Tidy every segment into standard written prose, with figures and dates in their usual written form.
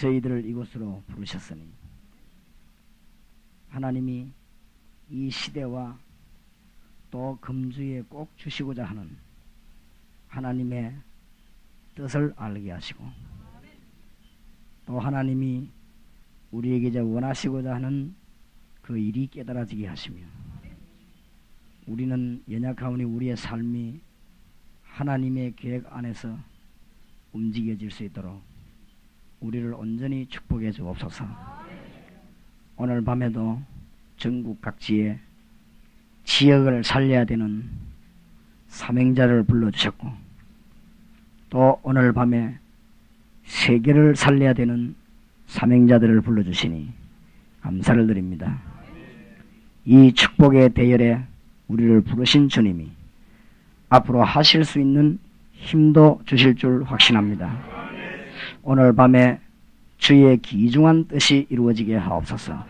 저희들을 이곳으로 부르셨으니 하나님이 이 시대와 또 금주에 꼭 주시고자 하는 하나님의 뜻을 알게 하시고 또 하나님이 우리에게 이제 원하시고자 하는 그 일이 깨달아지게 하시며 우리는 연약하오니 우리의 삶이 하나님의 계획 안에서 움직여질 수 있도록 우리를 온전히 축복해 주옵소서. 오늘 밤에도 전국 각지에 지역을 살려야 되는 사명자를 불러주셨고 또 오늘 밤에 세계를 살려야 되는 사명자들을 불러주시니 감사를 드립니다. 이 축복의 대열에 우리를 부르신 주님이 앞으로 하실 수 있는 힘도 주실 줄 확신합니다. 오늘 밤에 주의 귀중한 뜻이 이루어지게 하옵소서.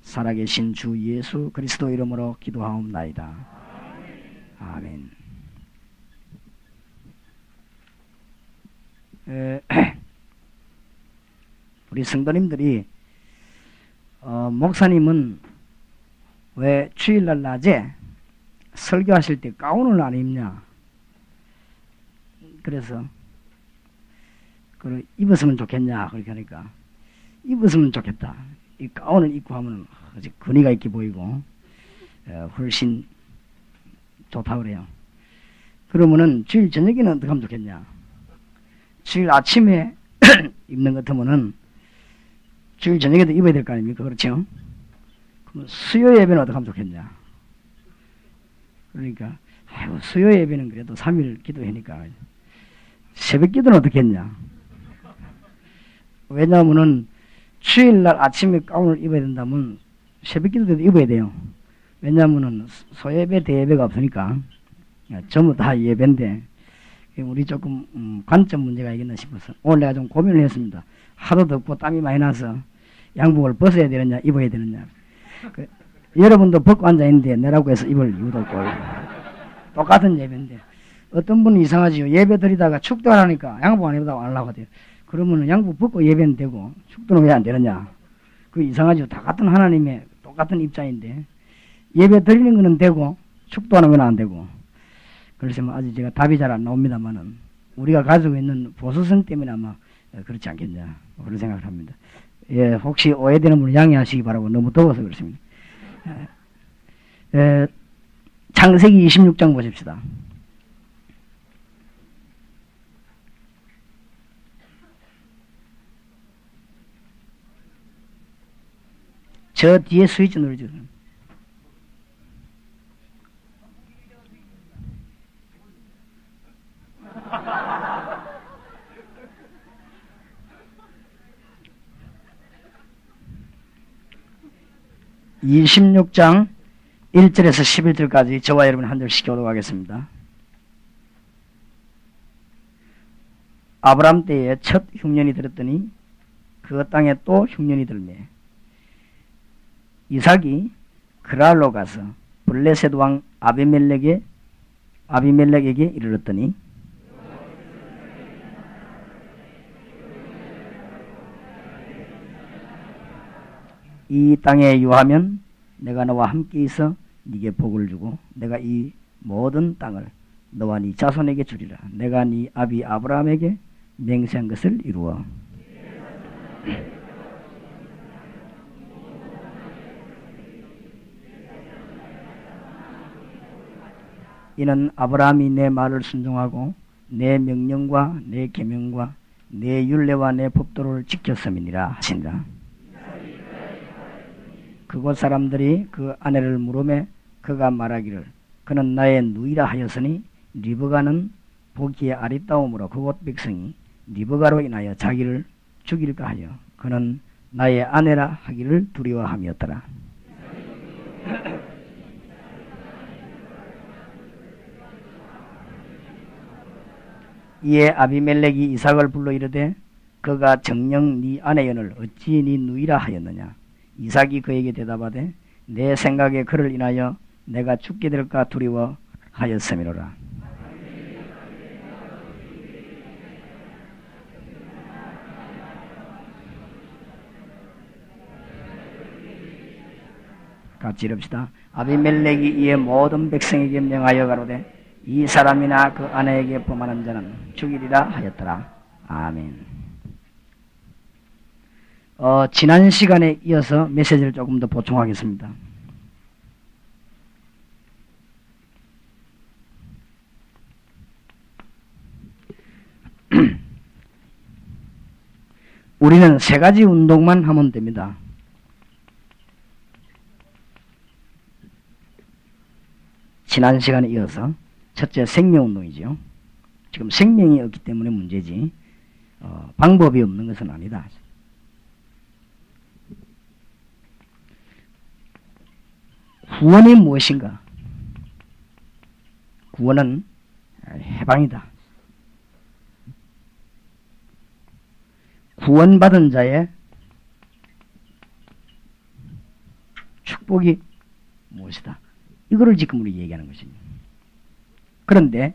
살아계신 주 예수 그리스도 이름으로 기도하옵나이다. 아멘. 우리 성도님들이 목사님은 왜 주일날 낮에 설교하실 때 가운을 안 입냐? 그래서 입었으면 좋겠냐? 그렇게 하니까 입었으면 좋겠다. 이 가운을 입고 하면 근위가 있게 보이고 훨씬 좋다고 그래요. 그러면은 주일 저녁에는 어떻게 하면 좋겠냐? 주일 아침에 입는 것 같으면은 주일 저녁에도 입어야 될 거 아닙니까? 그렇죠? 그럼 수요 예배는 어떻게 하면 좋겠냐? 그러니까 수요 예배는 그래도 3일 기도하니까 새벽 기도는 어떻게 했냐? 왜냐하면은 주일날 아침에 가운을 입어야 된다면 새벽 기도 때도 입어야 돼요. 왜냐하면은 소예배 대예배가 없으니까 전부 다 예배인데 우리 조금 관점 문제가 있겠나 싶어서 오늘 내가 좀 고민을 했습니다. 하도 덥고 땀이 많이 나서 양복을 벗어야 되느냐 입어야 되느냐. 여러분도 벗고 앉아있는데 내라고 해서 입을 이유도 없고 똑같은 예배인데 어떤 분은 이상하지요. 예배 드리다가 축도하라니까 양복 안 입다고 안 하려고 하대요. 그러면 양복 벗고 예배는 되고 축도는 왜 안 되느냐. 그 이상하죠. 다 같은 하나님의 똑같은 입장인데 예배 드리는 거는 되고 축도하는 건 안 되고. 그래서 아직 제가 답이 잘 안 나옵니다만은 우리가 가지고 있는 보수성 때문에 아마 그렇지 않겠냐 그런 생각을 합니다. 예, 혹시 오해되는 분은 양해하시기 바라고 너무 더워서 그렇습니다. 창세기 26장 보십시다. 저 뒤에 스위치 누르죠. (26장) 1절에서 11절까지 저와 여러분 한 절씩 교독하겠습니다. 아브람 때에 첫 흉년이 들었더니 그 땅에 또 흉년이 들매 이삭이 그랄로 가서 블레셋 왕 아비멜렉에게 이르렀더니 이 땅에 유하면 내가 너와 함께 있어 네게 복을 주고 내가 이 모든 땅을 너와 네 자손에게 주리라. 내가 네 아비 아브라함에게 맹세한 것을 이루어. 이는 아브라함이 내 말을 순종하고 내 명령과 내 계명과 내 율례와 내 법도를 지켰음이니라 하시니라. 그곳 사람들이 그 아내를 물으매 그가 말하기를 그는 나의 누이라 하였으니 리브가는 보기에 아리따움으로 그곳 백성이 리브가로 인하여 자기를 죽일까 하여 그는 나의 아내라 하기를 두려워함이었더라. 이에 아비멜렉이 이삭을 불러 이르되 그가 정녕 네 아내연을 어찌 네 누이라 하였느냐. 이삭이 그에게 대답하되 내 생각에 그를 인하여 내가 죽게 될까 두려워하였음이로라. 같이 이럽시다. 아비멜렉이 이에 모든 백성에게 명하여 가로되 이 사람이나 그 아내에게 범하는 자는 죽이리라 하였더라. 아멘. 지난 시간에 이어서 메시지를 조금 더 보충하겠습니다. 우리는 세 가지 운동만 하면 됩니다. 지난 시간에 이어서 첫째 생명운동이죠. 지금 생명이 없기 때문에 문제지 방법이 없는 것은 아니다. 구원이 무엇인가? 구원은 해방이다. 구원받은 자의 축복이 무엇이다. 이거를 지금 우리 얘기하는 것입니다. 그런데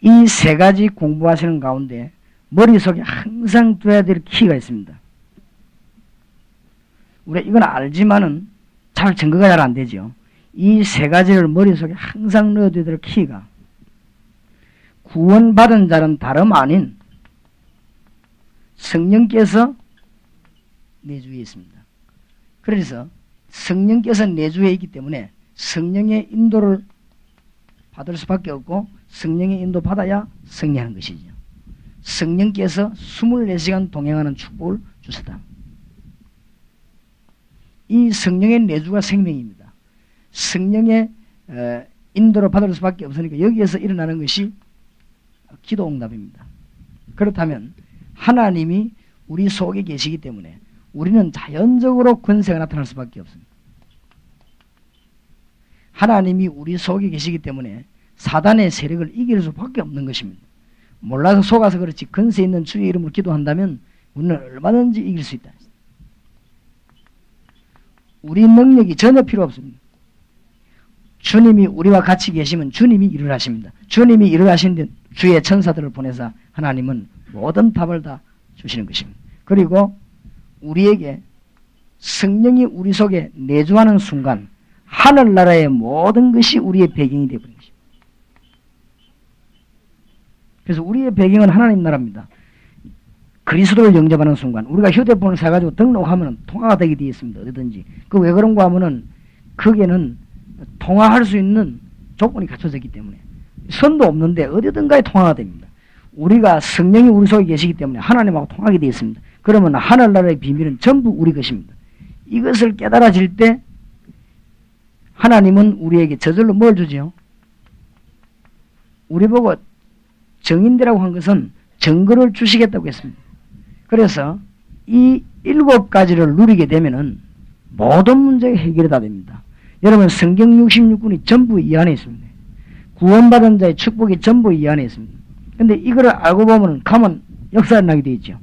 이 세 가지 공부하시는 가운데 머릿속에 항상 둬야 될 키가 있습니다. 우리가 이건 알지만은 잘 증거가 잘 안 되죠. 이 세 가지를 머릿속에 항상 넣어둬야 될 키가 구원받은 자는 다름 아닌 성령께서 내주에 있습니다. 그래서 성령께서 내주에 있기 때문에 성령의 인도를 받을 수밖에 없고 성령의 인도 받아야 승리하는 것이죠. 성령께서 24시간 동행하는 축복을 주시다. 이 성령의 내주가 생명입니다. 성령의 인도를 받을 수밖에 없으니까 여기에서 일어나는 것이 기도 응답입니다. 그렇다면 하나님이 우리 속에 계시기 때문에 우리는 자연적으로 권세가 나타날 수밖에 없습니다. 하나님이 우리 속에 계시기 때문에 사단의 세력을 이길 수밖에 없는 것입니다. 몰라서 속아서 그렇지 권세 있는 주의 이름으로 기도한다면 우리는 얼마든지 이길 수 있다. 우리 능력이 전혀 필요 없습니다. 주님이 우리와 같이 계시면 주님이 일을 하십니다. 주님이 일을 하시는데 주의 천사들을 보내서 하나님은 모든 답을 다 주시는 것입니다. 그리고 우리에게 성령이 우리 속에 내주하는 순간 하늘나라의 모든 것이 우리의 배경이 되어버린 것입니다. 그래서 우리의 배경은 하나님 나라입니다. 그리스도를 영접하는 순간 우리가 휴대폰을 사가지고 등록하면 통화가 되게 되어 있습니다. 어디든지. 그 왜 그런가 하면은 거기에는 통화할 수 있는 조건이 갖춰져 있기 때문에 선도 없는데 어디든가에 통화가 됩니다. 우리가 성령이 우리 속에 계시기 때문에 하나님하고 통하게 되어 있습니다. 그러면 하늘나라의 비밀은 전부 우리 것입니다. 이것을 깨달아질 때 하나님은 우리에게 저절로 뭘 주죠? 우리 보고 정인되라고 한 것은 증거를 주시겠다고 했습니다. 그래서 이 7가지를 누리게 되면은 모든 문제가 해결이 다 됩니다. 여러분 성경 66권이 전부 이 안에 있습니다. 구원받은 자의 축복이 전부 이 안에 있습니다. 근데 이거를 알고 보면 가면 역사가 나게 되어 있죠.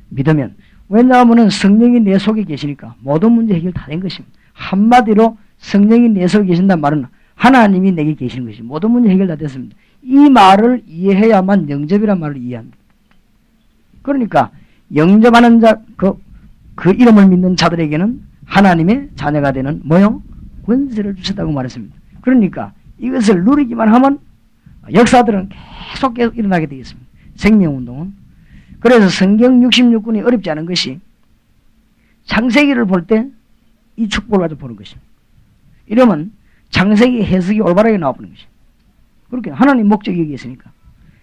믿으면. 왜냐하면 성령이 내 속에 계시니까 모든 문제 해결 다 된 것입니다. 한마디로 성령이 내 속에 계신다는 말은 하나님이 내게 계시는 것입니다. 모든 문제 해결 다 됐습니다. 이 말을 이해해야만 영접이란 말을 이해합니다. 그러니까 영접하는 자, 그 이름을 믿는 자들에게는 하나님의 자녀가 되는 뭐요? 권세를 주셨다고 말했습니다. 그러니까 이것을 누리기만 하면 역사들은 계속 일어나게 되겠습니다. 생명운동은. 그래서 성경 66권이 어렵지 않은 것이 창세기를 볼 때 이 축복을 가지고 보는 것입니다. 이러면 창세기 해석이 올바르게 나와버리는 것입니다. 그렇게 하나님 목적이 여기 있으니까.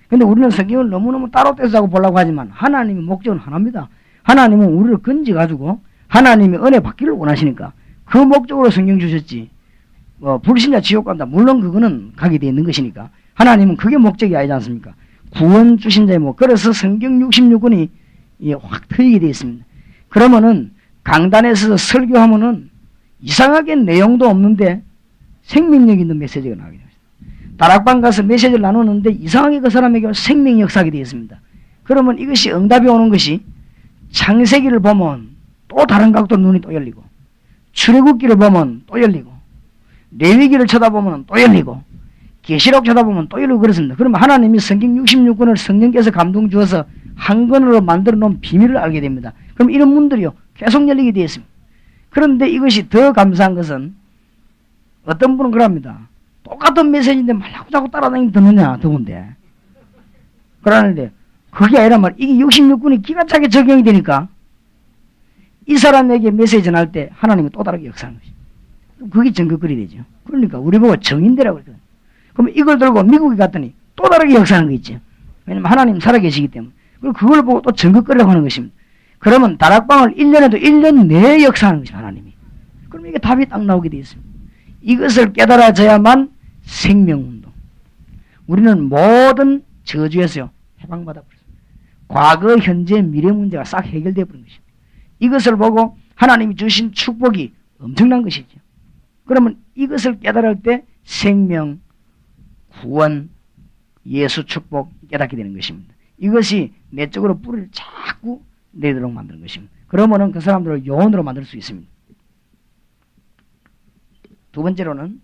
근데 우리는 성경을 너무너무 따로 떼서 보려고 하지만 하나님의 목적은 하나입니다. 하나님은 우리를 건져가지고 하나님의 은혜 받기를 원하시니까 그 목적으로 성경 주셨지. 불신자 지옥 간다. 물론 그거는 가게 되어 있는 것이니까. 하나님은 그게 목적이 아니지 않습니까? 구원 주신 자의 목. 그래서 성경 66권이 확 트이게 되어 있습니다. 그러면은 강단에서 설교하면은 이상하게 내용도 없는데 생명력 있는 메시지가 나오게 됩니다. 다락방 가서 메시지를 나누는데 이상하게 그 사람에게 생명이 역사하게 되어 있습니다. 그러면 이것이 응답이 오는 것이 창세기를 보면 또 다른 각도로 눈이 또 열리고 출애굽기를 보면 또 열리고 레위기를 쳐다보면 또 열리고 계시록 쳐다보면 또 열리고 그렇습니다. 그러면 하나님이 성경 66권을 성령께서 감동 주어서 한 권으로 만들어 놓은 비밀을 알게 됩니다. 그럼 이런 문들이요 계속 열리게 되어 있습니다. 그런데 이것이 더 감사한 것은 어떤 분은 그럽니다. 똑같은 메시지인데 말라고 자꾸 따라다니면 듣느냐, 더군데. 그러는데, 그게 아니라 말, 이게 66군이 기가 차게 적용이 되니까, 이 사람에게 메시지 전할 때 하나님이 또 다르게 역사하는 것이죠. 그게 정극거리 되죠. 그러니까 우리 보고 정인대라고 그러거든요. 그럼 이걸 들고 미국에 갔더니 또 다르게 역사하는 거 있죠. 왜냐면 하나님 살아계시기 때문에. 그리고 그걸 보고 또 정극거리라고 하는 것입니다. 그러면 다락방을 1년에도 1년 내에 역사하는 것입니다. 하나님이. 그럼 이게 답이 딱 나오게 되어 있습니다. 이것을 깨달아져야만 생명운동. 우리는 모든 저주에서요 해방받아 버렸습니다. 과거, 현재, 미래 문제가 싹 해결되어 버린 것입니다. 이것을 보고 하나님이 주신 축복이 엄청난 것이죠. 그러면 이것을 깨달을 때 생명, 구원, 예수 축복 깨닫게 되는 것입니다. 이것이 내적으로 뿌리를 자꾸 내도록 만드는 것입니다. 그러면은 그 사람들을 요원으로 만들 수 있습니다. 두 번째로는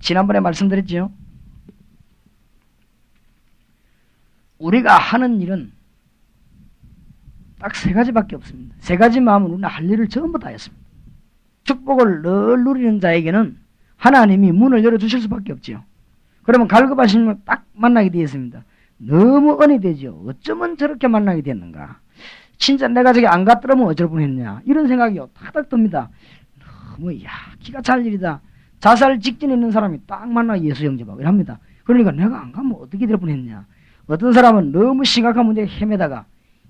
지난번에 말씀드렸죠. 우리가 하는 일은 딱 세 가지밖에 없습니다. 세 가지 마음은 우리는 할 일을 전부 다 했습니다. 축복을 늘 누리는 자에게는 하나님이 문을 열어주실 수밖에 없죠. 그러면 갈급하시는 딱 만나게 되었습니다. 너무 은혜 되죠. 어쩌면 저렇게 만나게 됐는가. 진짜 내가 저기 안 갔더라면 어쩔 뻔했냐. 이런 생각이요. 탁탁 듭니다. 너무 기가 찰 일이다. 자살 직전에 있는 사람이 딱 만나 예수 영접하고 이랍니다. 그러니까 내가 안 가면 어떻게 될 뻔했냐. 어떤 사람은 너무 심각한 문제에 헤매다가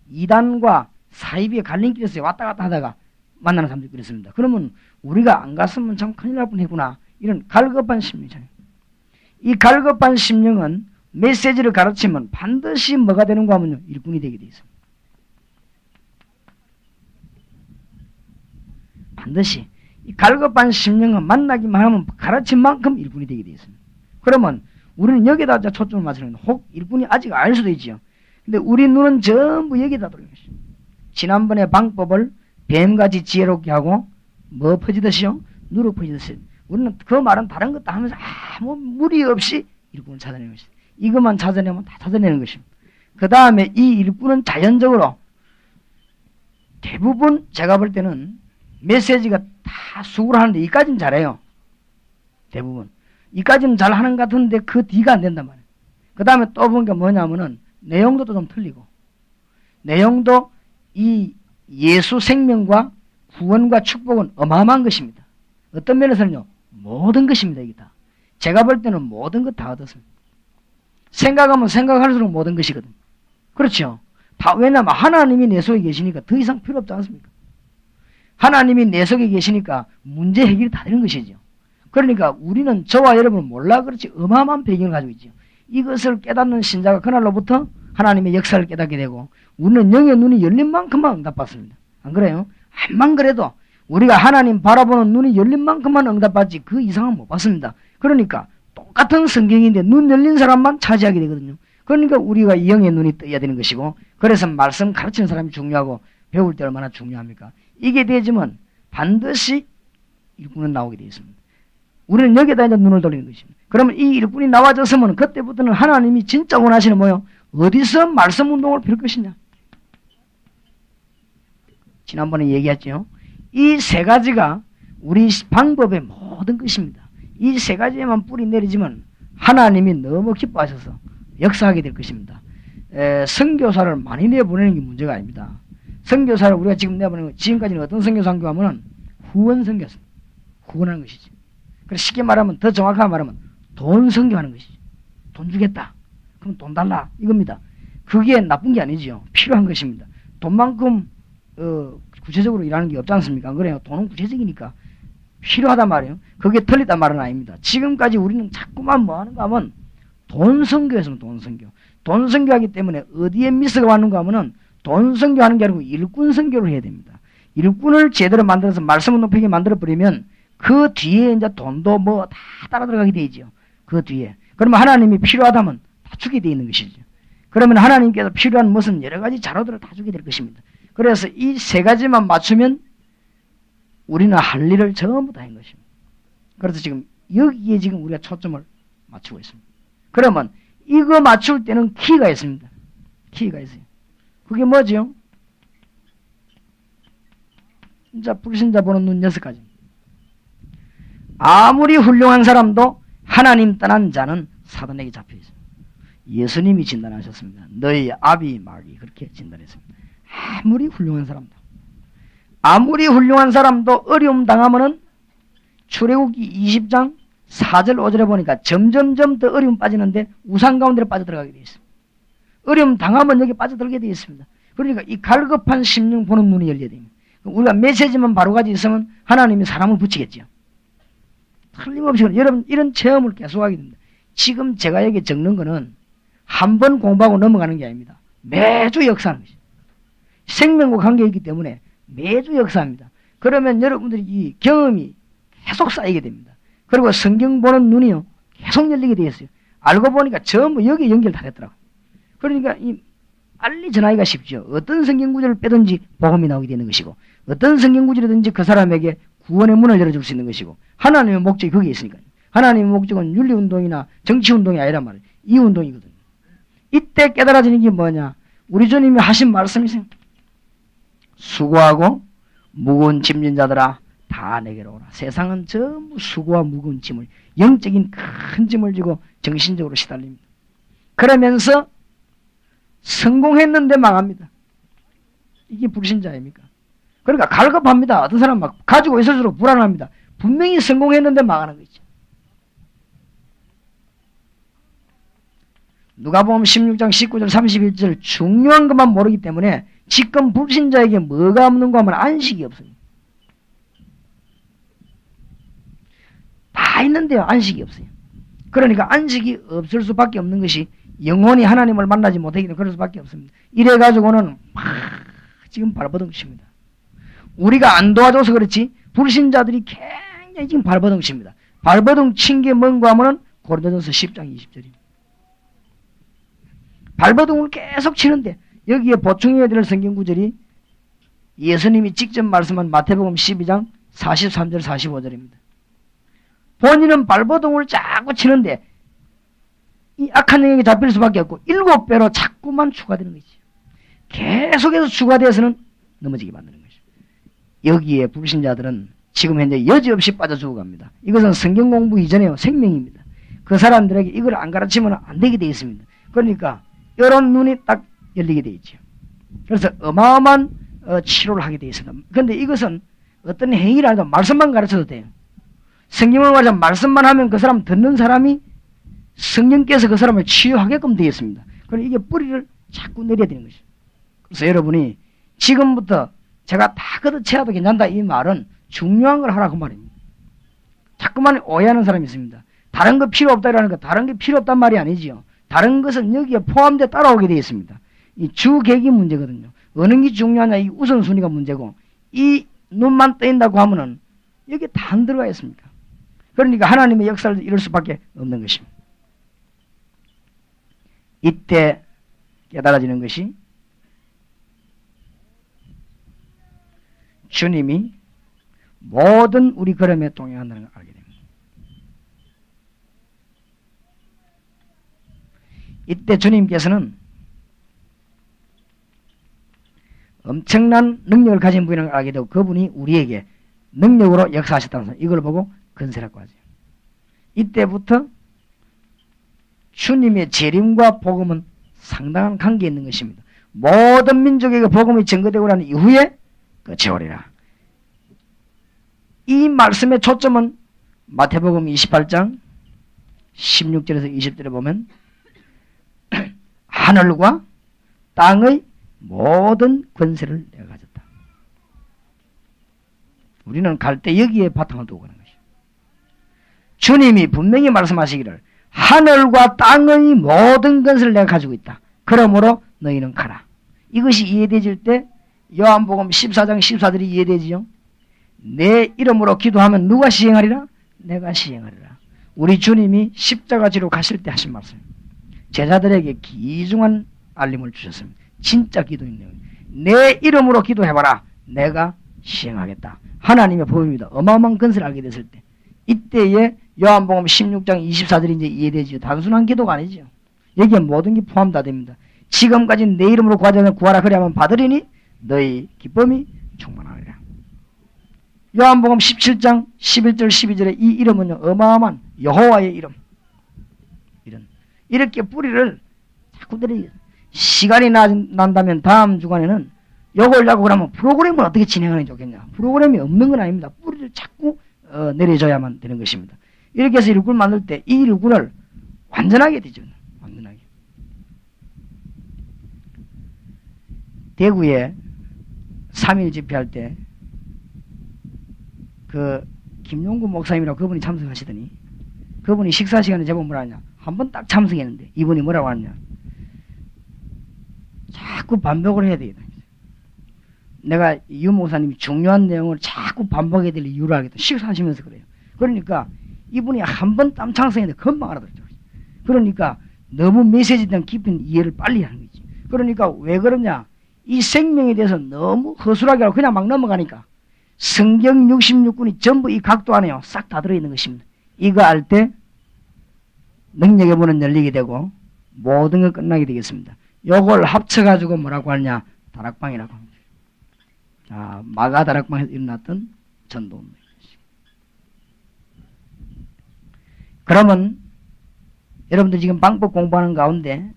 이단과 사이비의 갈림길에서 왔다 갔다 하다가 만나는 사람들이 그랬습니다. 그러면 우리가 안 갔으면 참 큰일 날 뻔했구나. 이런 갈급한 심령이잖아요. 이 갈급한 심령은 메시지를 가르치면 반드시 뭐가 되는가 하면요. 일꾼이 되게 되어 있습니다. 반드시. 이 갈급한 심령은 만나기만 하면 가르친 만큼 일꾼이 되게 되어 있습니다. 그러면 우리는 여기다 초점을 맞추는 혹 일꾼이 아직 알 수도 있지요. 근데 우리 눈은 전부 여기다 돌리는 것입니다. 지난번에 방법을 뱀같이 지혜롭게 하고 뭐 퍼지듯이요? 누룩 퍼지듯이. 우리는 그 말은 다른 것도 하면서 아무 무리 없이 일꾼을 찾아내는 것입니다. 이것만 찾아내면 다 찾아내는 것입니다. 그 다음에 이 일꾼은 자연적으로 대부분 제가 볼 때는 메시지가 다 수고를 하는데 이까지는 잘해요. 대부분. 이까지는 잘하는 것 같은데 그 뒤가 안 된단 말이에요. 그 다음에 또 본 게 뭐냐면은 내용도 좀 틀리고 내용도 이 예수 생명과 구원과 축복은 어마어마한 것입니다. 어떤 면에서는요. 모든 것입니다. 이게 다. 제가 볼 때는 모든 것 다 얻었습니다. 생각하면 생각할수록 모든 것이거든요. 그렇죠. 다 왜냐하면 하나님이 내 속에 계시니까 더 이상 필요 없지 않습니까? 하나님이 내 속에 계시니까 문제 해결이 다 되는 것이죠. 그러니까 우리는 저와 여러분은 몰라 그렇지 어마어마한 배경을 가지고 있죠. 이것을 깨닫는 신자가 그날로부터 하나님의 역사를 깨닫게 되고 우리는 영의 눈이 열린 만큼만 응답받습니다. 안 그래요? 암만 그래도 우리가 하나님 바라보는 눈이 열린 만큼만 응답받지 그 이상은 못 받습니다. 그러니까 똑같은 성경인데 눈 열린 사람만 차지하게 되거든요. 그러니까 우리가 영의 눈이 떠야 되는 것이고 그래서 말씀 가르치는 사람이 중요하고 배울 때 얼마나 중요합니까? 이게 되지만 반드시 일꾼은 나오게 되어 있습니다. 우리는 여기다 이제 눈을 돌리는 것입니다. 그러면 이 일꾼이 나와졌으면 그때부터는 하나님이 진짜 원하시는 뭐요? 어디서 말씀 운동을 펼 것이냐? 지난번에 얘기했죠. 이 세 가지가 우리 방법의 모든 것입니다. 이 세 가지에만 뿌리 내리지만 하나님이 너무 기뻐하셔서 역사하게 될 것입니다. 선교사를 많이 내보내는 게 문제가 아닙니다. 선교사를 우리가 지금 내보내는 거 지금까지는 어떤 선교사 하면 후원 선교사, 후원하는 것이죠. 그래서 쉽게 말하면 더 정확하게 말하면 돈 선교하는 것이죠. 돈 주겠다. 그럼 돈 달라 이겁니다. 그게 나쁜 게 아니지요. 필요한 것입니다. 돈만큼 구체적으로 일하는 게 없지 않습니까? 안 그래요? 돈은 구체적이니까 필요하단 말이에요. 그게 틀리단 말은 아닙니다. 지금까지 우리는 자꾸만 뭐 하는가 하면 돈 선교했으면 돈 선교. 돈 선교하기 때문에 어디에 미스가 왔는가 하면은 돈 선교하는 게 아니고 일꾼 선교를 해야 됩니다. 일꾼을 제대로 만들어서 말씀을 높이게 만들어버리면 그 뒤에 이제 돈도 뭐 다 따라 들어가게 되죠. 그 뒤에. 그러면 하나님이 필요하다면 다 주게 되어 있는 것이죠. 그러면 하나님께서 필요한 무슨 여러 가지 자료들을 다 주게 될 것입니다. 그래서 이 세 가지만 맞추면 우리는 할 일을 전부 다 한 것입니다. 그래서 지금 여기에 지금 우리가 초점을 맞추고 있습니다. 그러면 이거 맞출 때는 키가 있습니다. 키가 있어요. 그게 뭐죠? 진짜 불신자 보는 눈 6가지. 아무리 훌륭한 사람도 하나님 떠난 자는 사단에게 잡혀 있습니다. 예수님이 진단하셨습니다. 너희 아비 마귀 그렇게 진단했습니다. 아무리 훌륭한 사람도 어려움 당하면은 출애굽기 20장 4절 5절에 보니까 점점점 더 어려움 빠지는데 우상 가운데로 빠져들어가게 되어 있습니다. 어려움 당하면 여기 빠져들게 되어 있습니다. 그러니까 이 갈급한 심령 보는 눈이 열려야 됩니다. 우리가 메시지만 바로가지 있으면 하나님이 사람을 붙이겠죠. 틀림없이 여러분 이런 체험을 계속하게 됩니다. 지금 제가 여기 적는 거는 한 번 공부하고 넘어가는 게 아닙니다. 매주 역사하는 것이죠. 생명과 관계이기 때문에 매주 역사합니다. 그러면 여러분들이 이 경험이 계속 쌓이게 됩니다. 그리고 성경 보는 눈이요 계속 열리게 되어 있어요. 알고 보니까 전부 여기에 연결 다 됐더라고요. 그러니까 이 빨리 전하기가 쉽죠. 어떤 성경 구절을 빼든지 복음이 나오게 되는 것이고 어떤 성경 구절이든지 그 사람에게 구원의 문을 열어줄 수 있는 것이고 하나님의 목적이 거기에 있으니까요. 하나님의 목적은 윤리운동이나 정치운동이 아니란 말이에요. 이 운동이거든요. 이때 깨달아지는 게 뭐냐. 우리 주님이 하신 말씀이세요. 수고하고 무거운 짐진 자들아 다 내게로 오라. 세상은 전부 수고와 무거운 짐을 영적인 큰 짐을 지고 정신적으로 시달립니다. 그러면서 성공했는데 망합니다. 이게 불신자입니까? 그러니까 갈급합니다. 어떤 사람은 막 가지고 있을수록 불안합니다. 분명히 성공했는데 망하는 거죠. 누가복음 16장 19절 31절 중요한 것만 모르기 때문에 지금 불신자에게 뭐가 없는가 하면 안식이 없어요. 다 있는데요. 안식이 없어요. 그러니까 안식이 없을 수밖에 없는 것이 영혼이 하나님을 만나지 못하기 때문에 그럴 수밖에 없습니다. 이래가지고는 막 지금 발버둥칩니다. 우리가 안 도와줘서 그렇지 불신자들이 굉장히 지금 발버둥칩니다. 발버둥친 게 뭔가 하면은 고린도전서 10장 20절입니다. 발버둥을 계속 치는데 여기에 보충해야 될 성경 구절이 예수님이 직접 말씀한 마태복음 12장 43절 45절입니다. 본인은 발버둥을 자꾸 치는데 이 악한 영역에 잡힐 수밖에 없고 7배로 자꾸만 추가되는 거죠. 계속해서 추가되어서는 넘어지게 만드는 것이죠. 여기에 불신자들은 지금 현재 여지없이 빠져 죽어갑니다. 이것은 성경 공부 이전에요. 생명입니다. 그 사람들에게 이걸 안 가르치면 안 되게 되어 있습니다. 그러니까 이런 눈이 딱 열리게 되어 있죠. 그래서 어마어마한 치료를 하게 되어 있습니다. 그런데 이것은 어떤 행위를 하도 말씀만 가르쳐도 돼요. 성경을 가르쳐 말씀만 하면 그 사람 듣는 사람이 성령께서 그 사람을 치유하게끔 되어 있습니다. 그럼 이게 뿌리를 자꾸 내려야 되는 것이죠. 그래서 여러분이 지금부터 제가 다 걷어채워도 괜찮다 이 말은 중요한 걸 하라고 말입니다. 자꾸만 오해하는 사람이 있습니다. 다른 거 필요 없다 이러는 거 다른 게 필요 없단 말이 아니지요. 다른 것은 여기에 포함되어 따라오게 되어 있습니다. 이 주객이 문제거든요. 어느 게 중요하냐 이 우선순위가 문제고 이 눈만 떠인다고 하면은 여기 다 안 들어가 있습니까? 그러니까 하나님의 역사를 이룰 수밖에 없는 것입니다. 이때 깨달아지는 것이 주님이 모든 우리 걸음에 동행한다는 걸 알게 됩니다. 이때 주님께서는 엄청난 능력을 가진 분이라는 걸 알게 되고 그분이 우리에게 능력으로 역사하셨다는 것, 이걸 보고 건설하고 하죠. 이때부터 주님의 재림과 복음은 상당한 관계에 있는 것입니다. 모든 민족에게 복음이 전거되고 난 이후에 끝이 오리라. 이 말씀의 초점은 마태복음 28장 16절에서 20절에 보면 하늘과 땅의 모든 권세를 내가 가졌다. 우리는 갈 때 여기에 바탕을 두고 가는 것이죠. 주님이 분명히 말씀하시기를 하늘과 땅의 모든 권세를 내가 가지고 있다. 그러므로 너희는 가라. 이것이 이해되질 때 요한복음 14장 14절이 이해되지요. 내 이름으로 기도하면 누가 시행하리라? 내가 시행하리라. 우리 주님이 십자가지로 가실 때 하신 말씀입니다. 제자들에게 귀중한 알림을 주셨습니다. 진짜 기도인데요. 내 이름으로 기도해봐라. 내가 시행하겠다. 하나님의 법입니다. 어마어마한 건설을 알게 됐을 때 이때에 요한복음 16장 24절이 이제 이해되지요. 단순한 기도가 아니죠. 여기에 모든 게 포함 다 됩니다. 지금까지 내 이름으로 구하자면 구하라 그래야만 받으리니 너희 기쁨이 충만하리라. 요한복음 17장 11절 12절에 이 이름은요 어마어마한 여호와의 이름. 이렇게 뿌리를 자꾸 들이 시간이 난다면 다음 주간에는 요걸 자고 그러면 프로그램을 어떻게 진행하는 게 좋겠냐. 프로그램이 없는 건 아닙니다. 뿌리를 자꾸 내려줘야만 되는 것입니다. 이렇게 해서 일꾼 만들 때 이 일꾼을 완전하게 되죠. 완전하게. 대구에 3.1 집회할 때 그 김용구 목사님이라고 그분이 참석하시더니 그분이 식사 시간에 제법 뭐라 하냐. 한 번 딱 참석했는데 이분이 뭐라고 하느냐. 자꾸 반복을 해야 되겠다. 내가 유 목사님이 중요한 내용을 자꾸 반복해야 될 이유를 알겠다. 식사하시면서 그래요. 그러니까 이분이 한 번 땀 참석했는데 금방 알아들었죠. 그러니까 너무 메시지에 대한 깊은 이해를 빨리 하는 거지. 그러니까 왜 그러냐. 이 생명에 대해서 너무 허술하게 하고 그냥 막 넘어가니까 성경 66권이 전부 이 각도 안에요. 싹 다 들어있는 것입니다. 이거 알 때 능력의 문은 열리게 되고 모든 것 끝나게 되겠습니다. 요걸 합쳐가지고 뭐라고 하냐. 다락방이라고 합니다. 자, 마가 다락방에서 일어났던 전도운동. 그러면 여러분들 지금 방법 공부하는 가운데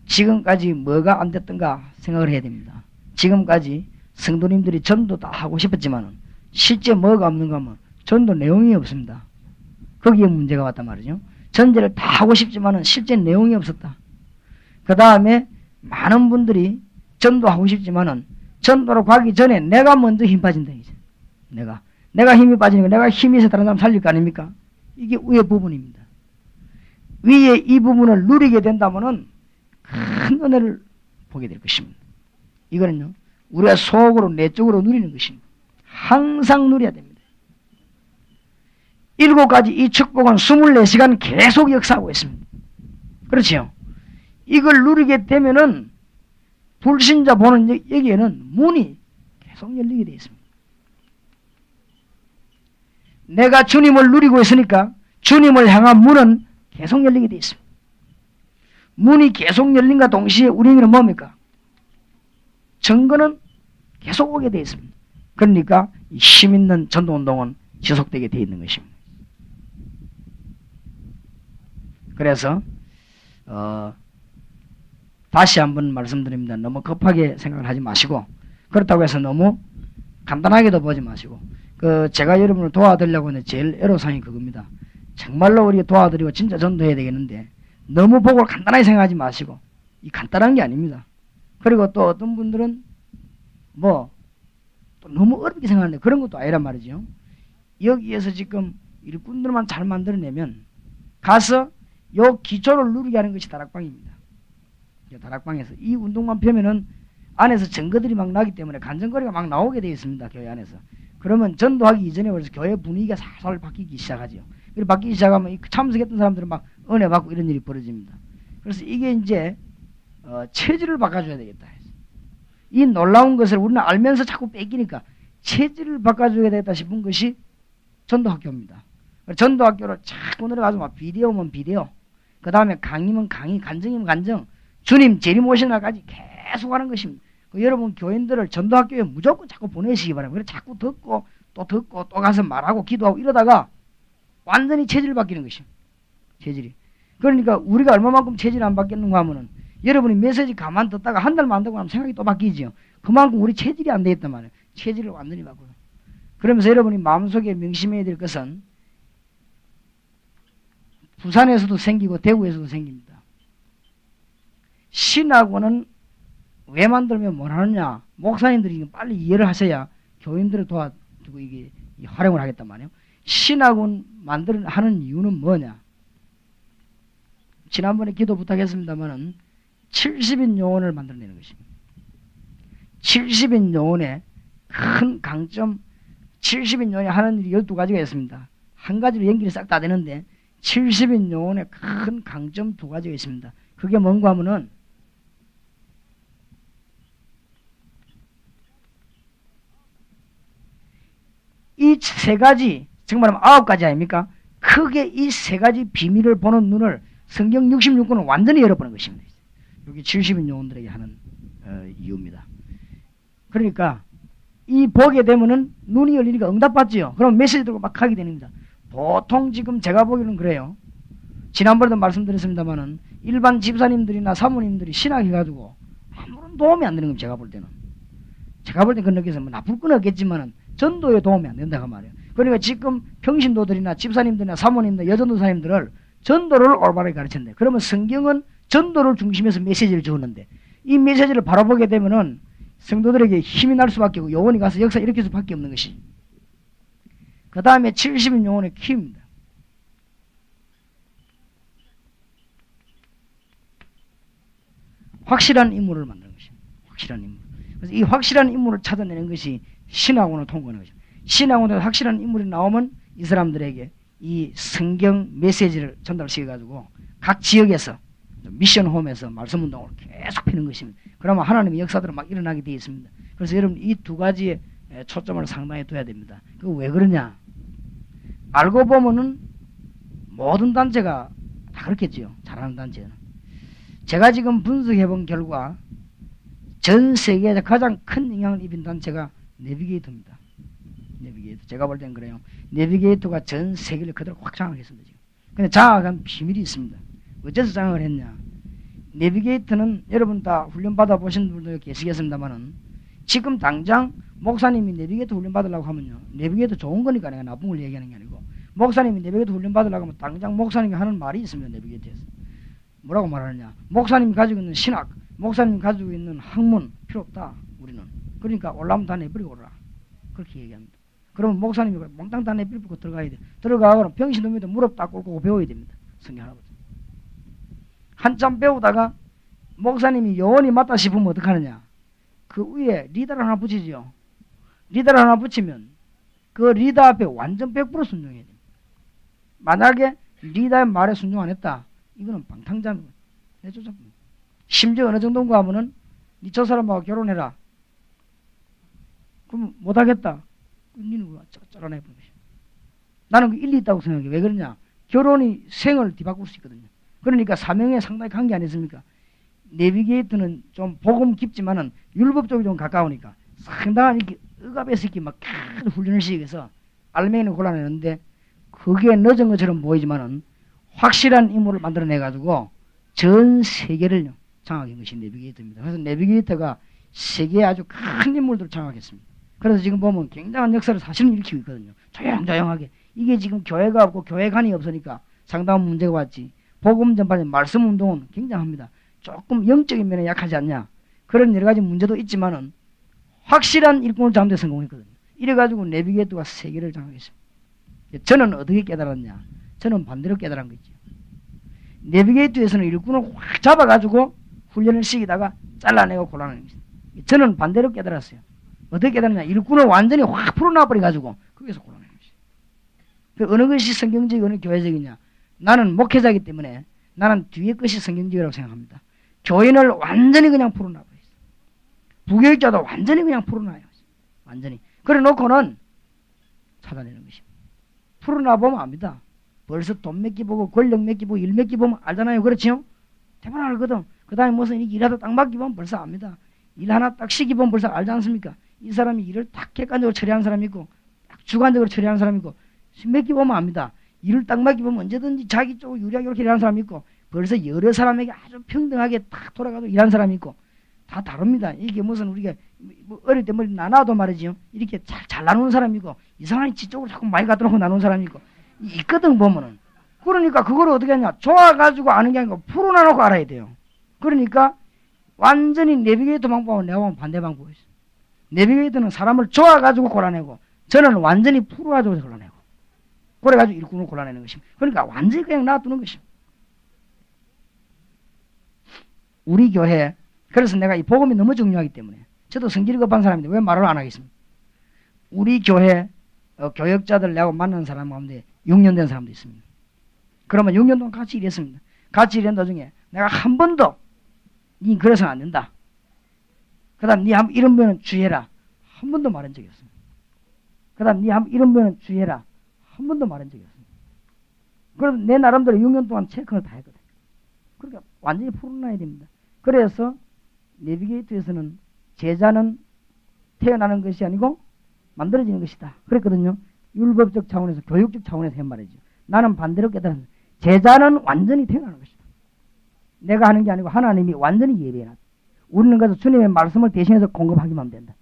지금까지 뭐가 안 됐던가 생각을 해야 됩니다. 지금까지 성도님들이 전도 다 하고 싶었지만 실제 뭐가 없는가 하면 전도 내용이 없습니다. 거기에 문제가 왔단 말이죠. 전제를 다 하고 싶지만 실제 내용이 없었다. 그 다음에 많은 분들이 전도하고 싶지만 전도로 가기 전에 내가 먼저 힘 빠진다. 이제. 내가 힘이 빠지니까 내가 힘이 있어 다른 사람 살릴 거 아닙니까? 이게 위의 부분입니다. 위에 이 부분을 누리게 된다면은 큰 은혜를 보게 될 것입니다. 이거는요, 우리가 속으로, 내적으로 누리는 것입니다. 항상 누려야 됩니다. 7가지 이 축복은 24시간 계속 역사하고 있습니다. 그렇지요? 이걸 누리게 되면은 불신자 보는 여기에는 문이 계속 열리게 되어 있습니다. 내가 주님을 누리고 있으니까 주님을 향한 문은 계속 열리게 되어 있습니다. 문이 계속 열린과 동시에 우리에게는 뭡니까? 증거는 계속 오게 되어 있습니다. 그러니까 힘있는 전도운동은 지속되게 되어 있는 것입니다. 그래서 다시 한번 말씀드립니다. 너무 급하게 생각을 하지 마시고 그렇다고 해서 너무 간단하게도 보지 마시고 제가 여러분을 도와드리려고 하는 제일 애로사항이 그겁니다. 정말로 우리가 도와드리고 진짜 전도해야 되겠는데 너무 보고 간단하게 생각하지 마시고 이 간단한 게 아닙니다. 그리고 또 어떤 분들은 또 너무 어렵게 생각하는데 그런 것도 아니란 말이죠. 여기에서 지금 일꾼들만 잘 만들어내면 가서 요 기초를 누리게 하는 것이 다락방입니다. 다락방에서 이 운동만 펴면은 안에서 증거들이 막 나기 때문에 간증거리가 막 나오게 되어 있습니다. 교회 안에서. 그러면 전도하기 이전에 벌써 교회 분위기가 살살 바뀌기 시작하죠. 그리고 바뀌기 시작하면 참석했던 사람들은 막 은혜 받고 이런 일이 벌어집니다. 그래서 이게 이제 체질을 바꿔줘야 되겠다. 이 놀라운 것을 우리는 알면서 자꾸 뺏기니까 체질을 바꿔줘야 되겠다 싶은 것이 전도학교입니다. 전도학교를 자꾸 내려가서 막 비디오면 비디오, 그 다음에 강의면 강의, 간증이면 간증, 주님 재림 오시는 날까지 계속 하는 것입니다. 여러분 교인들을 전도학교에 무조건 자꾸 보내시기 바랍니다. 그래서 자꾸 듣고 또 가서 말하고 기도하고 이러다가 완전히 체질을 바뀌는 것입니다. 체질이. 그러니까 우리가 얼마만큼 체질이 안 바뀌는가 하면은 여러분이 메시지 가만 듣다가 한 달만 안 듣고 나면 생각이 또 바뀌지요. 그만큼 우리 체질이 안 되겠단 말이에요. 체질을 완전히 바꿔요. 그러면서 여러분이 마음속에 명심해야 될 것은 부산에서도 생기고 대구에서도 생깁니다. 신학원은 왜 만들면 뭘 하느냐. 목사님들이 빨리 이해를 하셔야 교인들을 도와주고 이게 활용을 하겠단 말이에요. 신학원 하는 이유는 뭐냐. 지난번에 기도 부탁했습니다만은 70인 요원을 만들어내는 것입니다. 70인 요원의 큰 강점, 70인 요원이 하는 일이 12가지가 있습니다. 한 가지로 연결이 싹 다 되는데 70인 요원의 큰 강점 2가지가 있습니다. 그게 뭔가 하면은 이 3가지, 정말 9가지 아닙니까? 크게 이 3가지 비밀을 보는 눈을 성경 66권은 완전히 열어보는 것입니다. 여기 70인 요원들에게 하는 이유입니다. 그러니까 이 보게 되면은 눈이 열리니까 응답받지요. 그럼 메시지 들고 막 하게 됩니다. 보통 지금 제가 보기로는 그래요. 지난번에도 말씀드렸습니다만은 일반 집사님들이나 사모님들이 신학해가지고 아무런 도움이 안 되는 겁니다. 제가 볼 때는. 제가 볼 때 그 느껴서 뭐 나쁠 건 없겠지만은 전도에 도움이 안 된다고 말이에요. 그러니까 지금 평신도들이나 집사님들이나 사모님들, 여전도사님들을 전도를 올바르게 가르쳤는데, 그러면 성경은 전도를 중심해서 메시지를 주었는데, 이 메시지를 바라보게 되면은 성도들에게 힘이 날 수밖에 없고 영혼이 가서 역사 일으킬 수밖에 없는 것이. 그 다음에 70인 영혼의 키입니다. 확실한 인물을 만드는 것입니다. 확실한 인물. 그래서 이 확실한 인물을 찾아내는 것이 신학원을 통과하는 것입니다. 신학원에 확실한 인물이 나오면 이 사람들에게 이 성경 메시지를 전달시켜가지고 각 지역에서 미션홈에서 말씀운동을 계속 피는 것입니다. 그러면 하나님의 역사들은 막 일어나게 되어 있습니다. 그래서 여러분 이 두 가지에 초점을 상당히 둬야 됩니다. 그거 왜 그러냐? 알고 보면은 모든 단체가 다 그렇겠지요. 잘하는 단체는. 제가 지금 분석해본 결과 전 세계에서 가장 큰 영향을 입힌 단체가 내비게이터입니다. 내비게이터. 제가 볼 땐 그래요. 내비게이터가 전 세계를 그대로 확 장악했습니다. 지금. 근데 장악한 비밀이 있습니다. 어째서 장악을 했냐? 내비게이터는 여러분 다 훈련받아 보신 분도 계시겠습니다만은 지금 당장 목사님이 내비게이터 훈련 받으려고 하면요. 내비게이터 좋은 거니까 내가 나쁜 걸 얘기하는 게 아니고 목사님이 내비게이터 훈련 받으려고 하면 당장 목사님이 하는 말이 있습니다. 내비게이터에서. 뭐라고 말하느냐? 목사님이 가지고 있는 신학, 목사님이 가지고 있는 학문 필요 없다. 우리는. 그러니까 올라오면 다 내버리고 오라. 그렇게 얘기합니다. 그러면 목사님이 몽땅 다 내버리고 들어가야 돼. 들어가고 병신놈에도 무릎 딱 꿇고 배워야 됩니다. 성경 할아버지. 한참 배우다가 목사님이 요원이 맞다 싶으면 어떡하느냐? 그 위에 리더를 하나 붙이죠. 리더를 하나 붙이면 그 리더 앞에 완전 100% 순종해야 됩니다. 만약에 리더의 말에 순종 안 했다. 이거는 방탕자입니다. 내쫓아봅니다. 심지어 어느 정도인가 하면은 니 저 사람하고 결혼해라. 그럼 못하겠다. 니는 잘라내버린 것이야. 나는 그 일리 있다고 생각해. 왜 그러냐? 결혼이 생을 뒤바꿀 수 있거든요. 그러니까 사명에 상당히 관계 아니습니까? 내비게이터는 좀 복음 깊지만은 율법적으로 좀 가까우니까 상당한 이렇게 억압에서 이렇게 막 훈련을 시켜서 알맹이는 골라내는데 그게 늦은 것처럼 보이지만은 확실한 인물을 만들어내가지고 전 세계를 장악한 것이 내비게이터입니다. 그래서 내비게이터가 세계에 아주 큰 인물들을 장악했습니다. 그래서 지금 보면 굉장한 역사를 사실은 일으키고 있거든요. 조용조용하게. 이게 지금 교회가 없고 교회관이 없으니까 상당한 문제가 왔지. 복음 전반에 말씀 운동은 굉장합니다. 조금 영적인 면에 약하지 않냐. 그런 여러 가지 문제도 있지만은 확실한 일꾼을 잡는 데 성공했거든요. 이래가지고 내비게이터가 세계를 장악했습니다. 저는 어떻게 깨달았냐. 저는 반대로 깨달은 거죠. 내비게이터에서는 일꾼을 확 잡아가지고 훈련을 시키다가 잘라내고 골라내는 겁니다. 저는 반대로 깨달았어요. 어떻게 깨달았냐. 일꾼을 완전히 확 풀어놔버려가지고 거기서 골라내는 것이죠. 그 어느 것이 성경적이고 어느 교회적이냐. 나는 목회자이기 때문에 나는 뒤에 것이 성경적이라고 생각합니다. 교인을 완전히 그냥 풀어놔버려요. 부교육자도 완전히 그냥 풀어놔요. 완전히. 그래 놓고는 찾아내는 것입니다. 풀어놔보면 압니다. 벌써 돈 몇 개 보고 권력 몇 개 보고 일 몇 개 보면 알잖아요. 그렇지요? 대부분 알거든. 그 다음에 무슨 일하다 딱 맡기보면 벌써 압니다. 일 하나 딱 시키보면 벌써 알지 않습니까? 이 사람이 일을 딱 객관적으로 처리하는 사람이 있고 딱 주관적으로 처리하는 사람이 있고 몇 개 보면 압니다. 일을 딱 맡기보면 언제든지 자기 쪽으로 유리하게 이렇게 일하는 사람이 있고 벌써 여러 사람에게 아주 평등하게 딱 돌아가도 일하는 사람이 있고 다 다릅니다. 이게 무슨 우리가 뭐 어릴 때 머리 나눠도 말이지요. 이렇게 잘 나누는 사람이 있고 이상하게 지쪽으로 자꾸 많이 갖다 놓고 나누는 사람이 있고 있거든 보면은. 그러니까 그거를 어떻게 하냐. 좋아가지고 아는 게 아니고 풀어놔놓고 알아야 돼요. 그러니까 완전히 내비게이터 방법은 내가 보면 반대 방법이 있어요. 내비게이터는 사람을 좋아가지고 골라내고 저는 완전히 풀어가지고 골라내고 그래가지고 일꾼을 골라내는 것입니다. 그러니까 완전히 그냥 놔두는 것입니다. 우리 교회 그래서 내가 이 복음이 너무 중요하기 때문에 저도 성질이 급한 사람인데 왜 말을 안 하겠습니까? 우리 교회 교역자들 내가 만나는 사람 가운데 6년 된 사람도 있습니다. 그러면 6년 동안 같이 일했습니다. 같이 일한 도중에 내가 한 번도 니 그래서는 안 된다. 그 다음 니 한번 이런 면은 주의해라. 한 번도 말한 적이 없습니다. 그 다음 니 한번 이런 면은 주의해라. 한 번도 말한 적이 없습니다. 그럼 내 나름대로 6년 동안 체크를 다 했거든요. 그러니까 완전히 풀어놔야 됩니다. 그래서 내비게이터에서는 제자는 태어나는 것이 아니고 만들어지는 것이다. 그랬거든요. 율법적 차원에서, 교육적 차원에서 한 말이죠. 나는 반대로 깨달았습니다. 제자는 완전히 태어나는 것이다. 내가 하는 게 아니고 하나님이 완전히 예배해놨다. 우리는 그래서 주님의 말씀을 대신해서 공급하기만 하면 된다.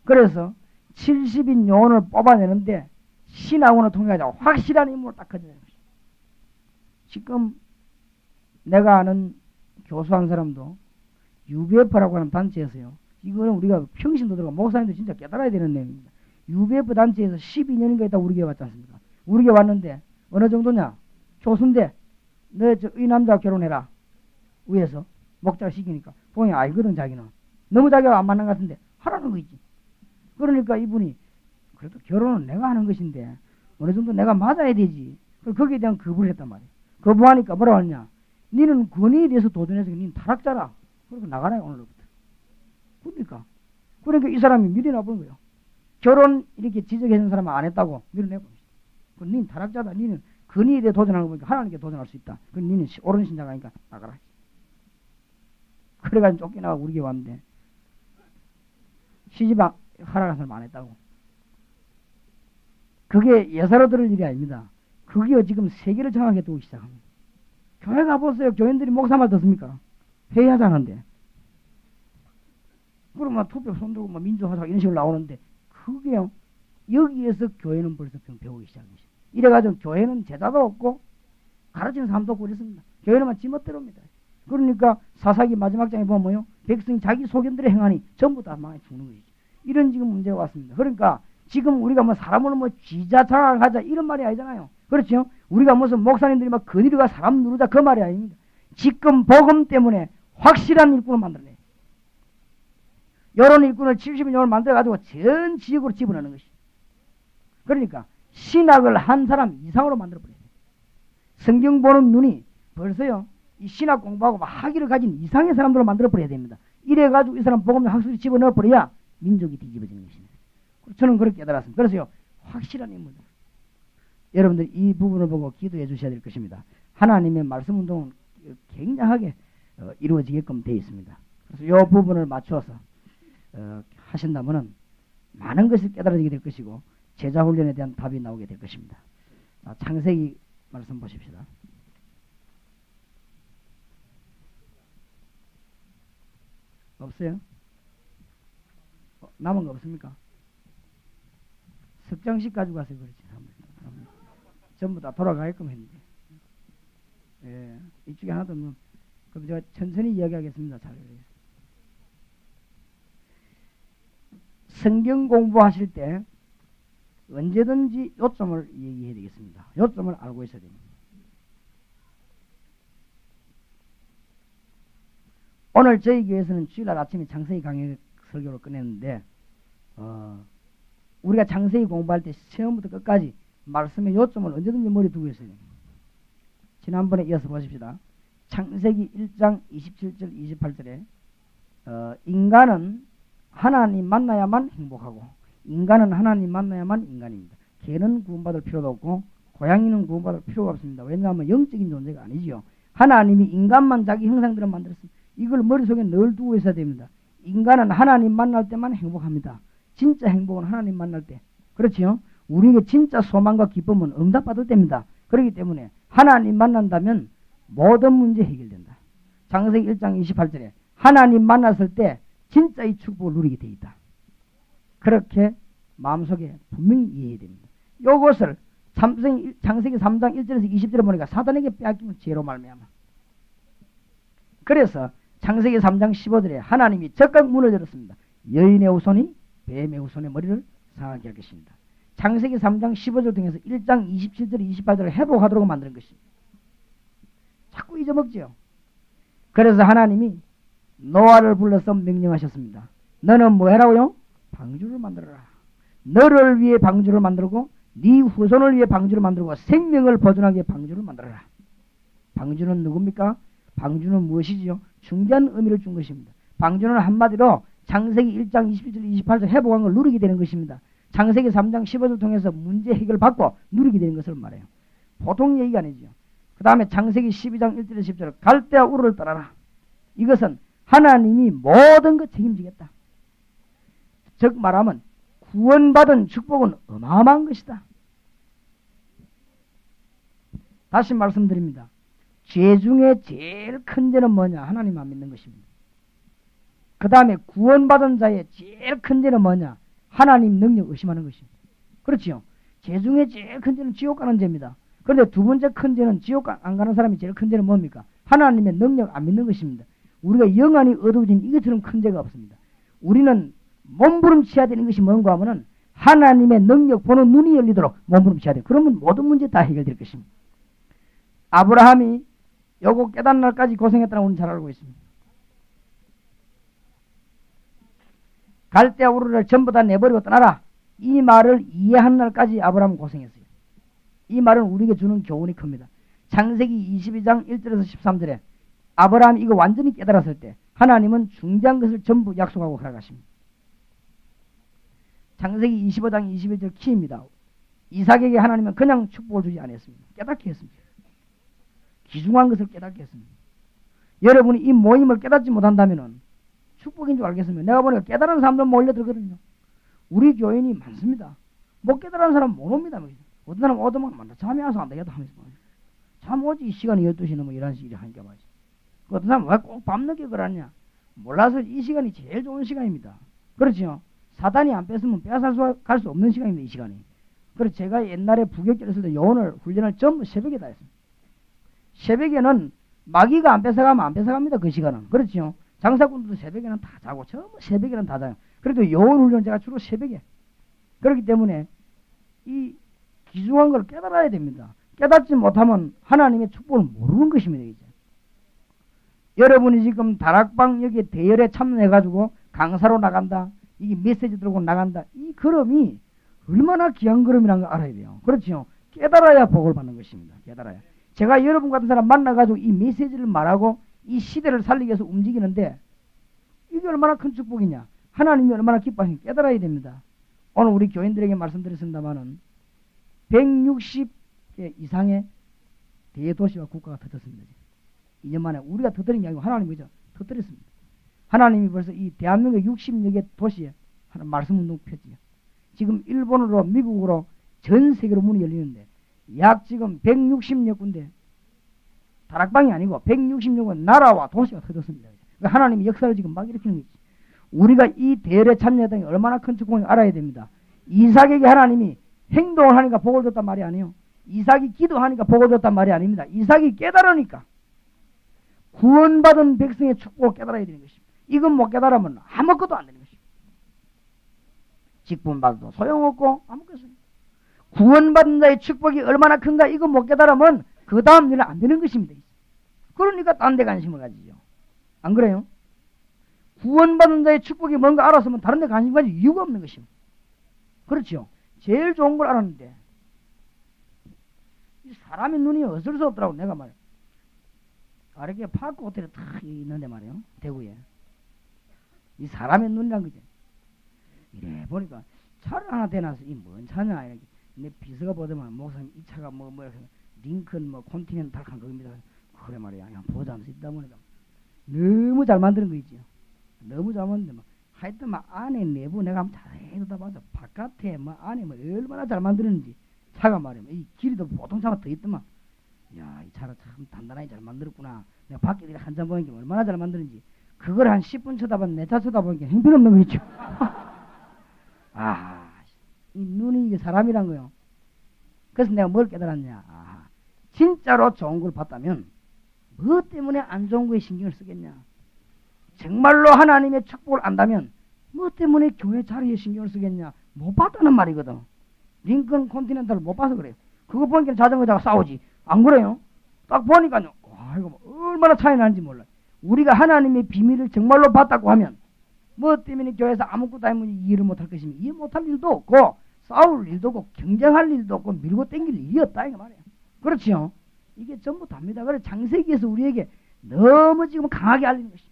그래서 70인 요원을 뽑아내는데 신학원을 통해서 확실한 임무를 딱 가져야 됩니다. 지금 내가 아는 교수 한 사람도 UBF라고 하는 단체에서요. 이거는 우리가 평신도 들어가 목사님도 진짜 깨달아야 되는 내용입니다. UBF 단체에서 12년인가 있다 우리 교회 왔지 않습니까? 우리 교회 왔는데 어느 정도냐? 교수인데 너 이 남자 결혼해라. 위에서 목자를 시키니까 본인이 알거든 자기는. 너무 자기가 안 맞는 것 같은데 하라는 거 있지. 그러니까 이분이 그래도 결혼은 내가 하는 것인데 어느 정도 내가 맞아야 되지. 거기에 대한 거부를 했단 말이야. 거부하니까 뭐라고 하냐. 니는 권위에 대해서 도전해서 니는 타락자라. 그러고 나가라 오늘부터. 그러니까 이 사람이 밀어내버린 거예요. 결혼 이렇게 지적해준 사람은 안 했다고 밀어내버린 거예요. 니는 타락자다. 니는 권위에 대해 도전하는 거 보니까 하나님께 도전할 수 있다. 그럼 니는 옳은 신자가니까 나가라. 그래가지고 쫓겨나가고 우리 교회 왔는데 시집 허락한 사람 안 했다고. 그게 예사로 들을 일이 아닙니다. 그게 지금 세계를 정하게 두고 시작합니다. 교회 가보세요. 교인들이 목사 말 듣습니까? 회의하자는데. 그러면 투표 손들고 민주화사 이런 식으로 나오는데 그게요. 여기에서 교회는 벌써 배우기 시작합니다. 이래가지고 교회는 제자도 없고 가르치는 사람도 없고 그랬습니다. 교회는 지멋대로입니다. 그러니까 사사기 마지막 장에 보면 뭐요? 백성이 자기 소견대로 행하니 전부 다 망해 죽는 거죠. 이런 지금 문제가 왔습니다. 그러니까 지금 우리가 사람을 쥐자장하자 이런 말이 아니잖아요. 그렇죠? 우리가 무슨 목사님들이 거리가 사람 누르자 그 말이 아닙니다. 지금 복음 때문에 확실한 일꾼을 만들어내. 이런 일꾼을 70년을 만들어가지고 전 지역으로 집어넣는 것이. 그러니까 신학을 한 사람 이상으로 만들어버려요. 성경 보는 눈이 벌써요. 이 신학 공부하고 학위를 가진 이상의 사람들을 만들어버려야 됩니다. 이래가지고 이 사람 복음을 학술에 집어넣어버려야 민족이 뒤집어지는 것입니다. 저는 그렇게 깨달았습니다. 그래서요. 확실한 인물들. 여러분들 이 부분을 보고 기도해 주셔야 될 것입니다. 하나님의 말씀 운동은 굉장하게 이루어지게끔 되어 있습니다. 그래서 이 부분을 맞추어서 하신다면 많은 것이 깨달아지게 될 것이고 제자 훈련에 대한 답이 나오게 될 것입니다. 창세기 말씀 보십시다. 없어요? 남은 거 없습니까? 석장식 가지고 가세요. 그렇지. 전부 다 돌아가게끔 했는데. 예, 이쪽에 하나도 없는. 그럼 제가 천천히 이야기하겠습니다. 잘. 성경 공부하실 때 언제든지 요점을 얘기해야 되겠습니다. 요점을 알고 있어야 됩니다. 오늘 저희 교회에서는 주일날 아침에 창세기 강의 설교를 끝냈는데 우리가 창세기 공부할 때 처음부터 끝까지 말씀의 요점을 언제든지 머리에 두고 있어야 됩니다. 지난번에 이어서 보십시다. 창세기 1장 27절 28절에 인간은 하나님 만나야만 행복하고 인간은 하나님 만나야만 인간입니다. 개는 구원받을 필요도 없고 고양이는 구원받을 필요가 없습니다. 왜냐하면 영적인 존재가 아니지요. 하나님이 인간만 자기 형상대로 만들었습니다. 이걸 머릿속에 늘 두고 있어야 됩니다. 인간은 하나님 만날 때만 행복합니다. 진짜 행복은 하나님 만날 때. 그렇지요? 우리에게 진짜 소망과 기쁨은 응답받을 때입니다. 그렇기 때문에 하나님 만난다면 모든 문제 해결된다. 창세기 1장 28절에 하나님 만났을 때 진짜 이 축복을 누리게 되어 있다. 그렇게 마음속에 분명히 이해해야 됩니다. 이것을 창세기 3장 1절에서 20절에 보니까 사단에게 빼앗기면 죄로 말미암아. 그래서 창세기 3장 15절에 하나님이 적각 문을 열었습니다. 여인의 후손이 뱀의 후손의 머리를 상하게 할 것입니다. 창세기 3장 15절 통해서 1장 27절 28절을 회복하도록 만드는 것입니다. 자꾸 잊어먹지요. 그래서 하나님이 노아를 불러서 명령하셨습니다. 너는 뭐 해라고요? 방주를 만들어라. 너를 위해 방주를 만들고 네 후손을 위해 방주를 만들고 생명을 보존하게 방주를 만들어라. 방주는 누굽니까? 방주는 무엇이지요? 중대한 의미를 준 것입니다. 방주는 한마디로 창세기 1장 27절 28절 회복한 걸 누리게 되는 것입니다. 창세기 3장 15절 통해서 문제 해결받고 누리게 되는 것을 말해요. 보통 얘기가 아니죠. 그 다음에 창세기 12장 1절에서 10절 갈대아 우르를 떠나라. 이것은 하나님이 모든 것 책임지겠다. 즉 말하면 구원받은 축복은 어마어마한 것이다. 다시 말씀드립니다. 죄 중에 제일 큰 죄는 뭐냐? 하나님만 믿는 것입니다. 그 다음에 구원받은 자의 제일 큰 죄는 뭐냐? 하나님 능력 의심하는 것입니다. 그렇지요? 죄 중에 제일 큰 죄는 지옥 가는 죄입니다. 그런데 두 번째 큰 죄는 지옥 안 가는 사람이 제일 큰 죄는 뭡니까? 하나님의 능력 안 믿는 것입니다. 우리가 영안이 어두워진 이것처럼 큰 죄가 없습니다. 우리는 몸부림쳐야 되는 것이 뭔가 하면은 하나님의 능력 보는 눈이 열리도록 몸부림쳐야 돼. 그러면 모든 문제 다 해결될 것입니다. 아브라함이 요거 깨닫는 날까지 고생했다는 우리는 잘 알고 있습니다. 갈대아 우르를 전부 다 내버리고 떠나라. 이 말을 이해하는 날까지 아브라함은 고생했어요. 이 말은 우리에게 주는 교훈이 큽니다. 창세기 22장 1절에서 13절에 아브라함이 이거 완전히 깨달았을 때 하나님은 중대한 것을 전부 약속하고 살아가십니다. 창세기 25장 21절 키입니다. 이삭에게 하나님은 그냥 축복을 주지 않았습니다. 깨닫게 했습니다. 귀중한 것을 깨닫게 했습니다. 여러분이 이 모임을 깨닫지 못한다면 축복인 줄 알겠습니다. 내가 보니까 깨달은 사람들 몰려들거든요. 우리 교인이 많습니다. 못 깨달은 사람 못 옵니다. 어떤 사람 오더만 잠이 와서 안 되겠다 하면서 잠 오지 이 시간이 12시 넘어 11시 이래 하니까 말이지. 어떤 사람 왜 꼭 밤늦게 그러냐? 몰라서 이 시간이 제일 좋은 시간입니다. 그렇죠? 사단이 안 뺐으면 빼앗갈 수 없는 시간입니다. 이 시간이. 그래서 제가 옛날에 부격절했을 때 요원을 훈련을 전부 새벽에 다 했습니다. 새벽에는 마귀가 안 뺏어가면 안 뺏어갑니다. 그 시간은. 그렇죠? 장사꾼들도 새벽에는 다 자고 전부 새벽에는 다 자요. 그래도 요원 훈련 제가 주로 새벽에. 그렇기 때문에 이 귀중한 걸 깨달아야 됩니다. 깨닫지 못하면 하나님의 축복을 모르는 것입니다. 이제. 여러분이 지금 다락방 여기 대열에 참여해가지고 강사로 나간다. 이게 메시지 들고 나간다. 이 걸음이 얼마나 귀한 걸음이라는 걸 알아야 돼요. 그렇죠? 깨달아야 복을 받는 것입니다. 깨달아야. 제가 여러분 같은 사람 만나가지고 이 메시지를 말하고 이 시대를 살리기 위해서 움직이는데 이게 얼마나 큰 축복이냐. 하나님이 얼마나 기뻐하시는지 깨달아야 됩니다. 오늘 우리 교인들에게 말씀드렸습니다마는 160개 이상의 대도시와 국가가 터졌습니다. 2년 만에 우리가 터뜨린 게 아니고 하나님이 터뜨렸습니다. 하나님이 벌써 이 대한민국 60여 개 도시에 하나 말씀운동 폈지요. 지금 일본으로 미국으로 전 세계로 문이 열리는데 약 지금 160여 군데 다락방이 아니고 160여 군데 나라와 도시가 터졌습니다. 그러니까 하나님이 역사를 지금 막 일으키는 거지. 우리가 이 대열에 참여했던 게 얼마나 큰 축복인지 알아야 됩니다. 이삭에게 하나님이 행동을 하니까 복을 줬단 말이 아니에요. 이삭이 기도하니까 복을 줬단 말이 아닙니다. 이삭이 깨달으니까 구원받은 백성의 축복을 깨달아야 되는 것입니다. 이건 못 깨달으면 아무것도 안 되는 것입니다. 직분 받아도 소용없고 아무것도 없습니다. 구원받은 자의 축복이 얼마나 큰가 이건 못 깨달으면 그 다음 일은 안 되는 것입니다. 그러니까 딴 데 관심을 가지죠. 안 그래요? 구원받은 자의 축복이 뭔가 알았으면 다른 데 관심 가질 이유가 없는 것입니다. 그렇죠? 제일 좋은 걸 알았는데 이 사람의 눈이 어쩔 수 없더라고. 내가 말이야. 아래게 파크 호텔에 탁 있는데 말이에요. 대구에. 이 사람의 눈이란 거지. 이래 보니까 차를 하나 대놔서 이 뭔 차냐 이렇게. 내 비서가 보더만 목사님 이 차가 뭐 링컨 뭐 콘티넨탈 한 겁니다. 그래 말이야. 그냥 보자면서 있다 보니까 너무 잘 만드는 거 있지요. 너무 잘 만드는데 막 하여튼 막 안에 내부 내가 한번 자세히 다 봐서 바깥에 뭐 안에 뭐 얼마나 잘 만드는지 차가 말이야. 이 길이도 보통 차가 더 있더만. 야, 이 차를 참 단단하게 잘 만들었구나. 내가 밖에 한 잔 보니까 얼마나 잘 만드는지. 그걸 한 10분 쳐다봤는데 내 차 쳐다보니까 형편없는 거 있죠. 아, 이 눈이 이게 사람이란 거요. 그래서 내가 뭘 깨달았냐. 아, 진짜로 좋은 걸 봤다면 뭐 때문에 안 좋은 거에 신경을 쓰겠냐. 정말로 하나님의 축복을 안다면 뭐 때문에 교회 자리에 신경을 쓰겠냐. 못 봤다는 말이거든. 링컨 콘티넨탈을 못 봐서 그래요. 그거 보니까 자전거자가 싸우지. 안 그래요? 딱 보니까요. 와, 이거 얼마나 차이 나는지 몰라요. 우리가 하나님의 비밀을 정말로 봤다고 하면 뭐 때문에 교회에서 아무것도 아니면 이해를 못할 것이며 이해 못할 일도 없고 싸울 일도 없고 경쟁할 일도 없고 밀고 땡길 일이 없다 이거 말이에요. 그렇지요? 이게 전부 답니다. 그래서 창세기에서 우리에게 너무 지금 강하게 알리는 것입니다.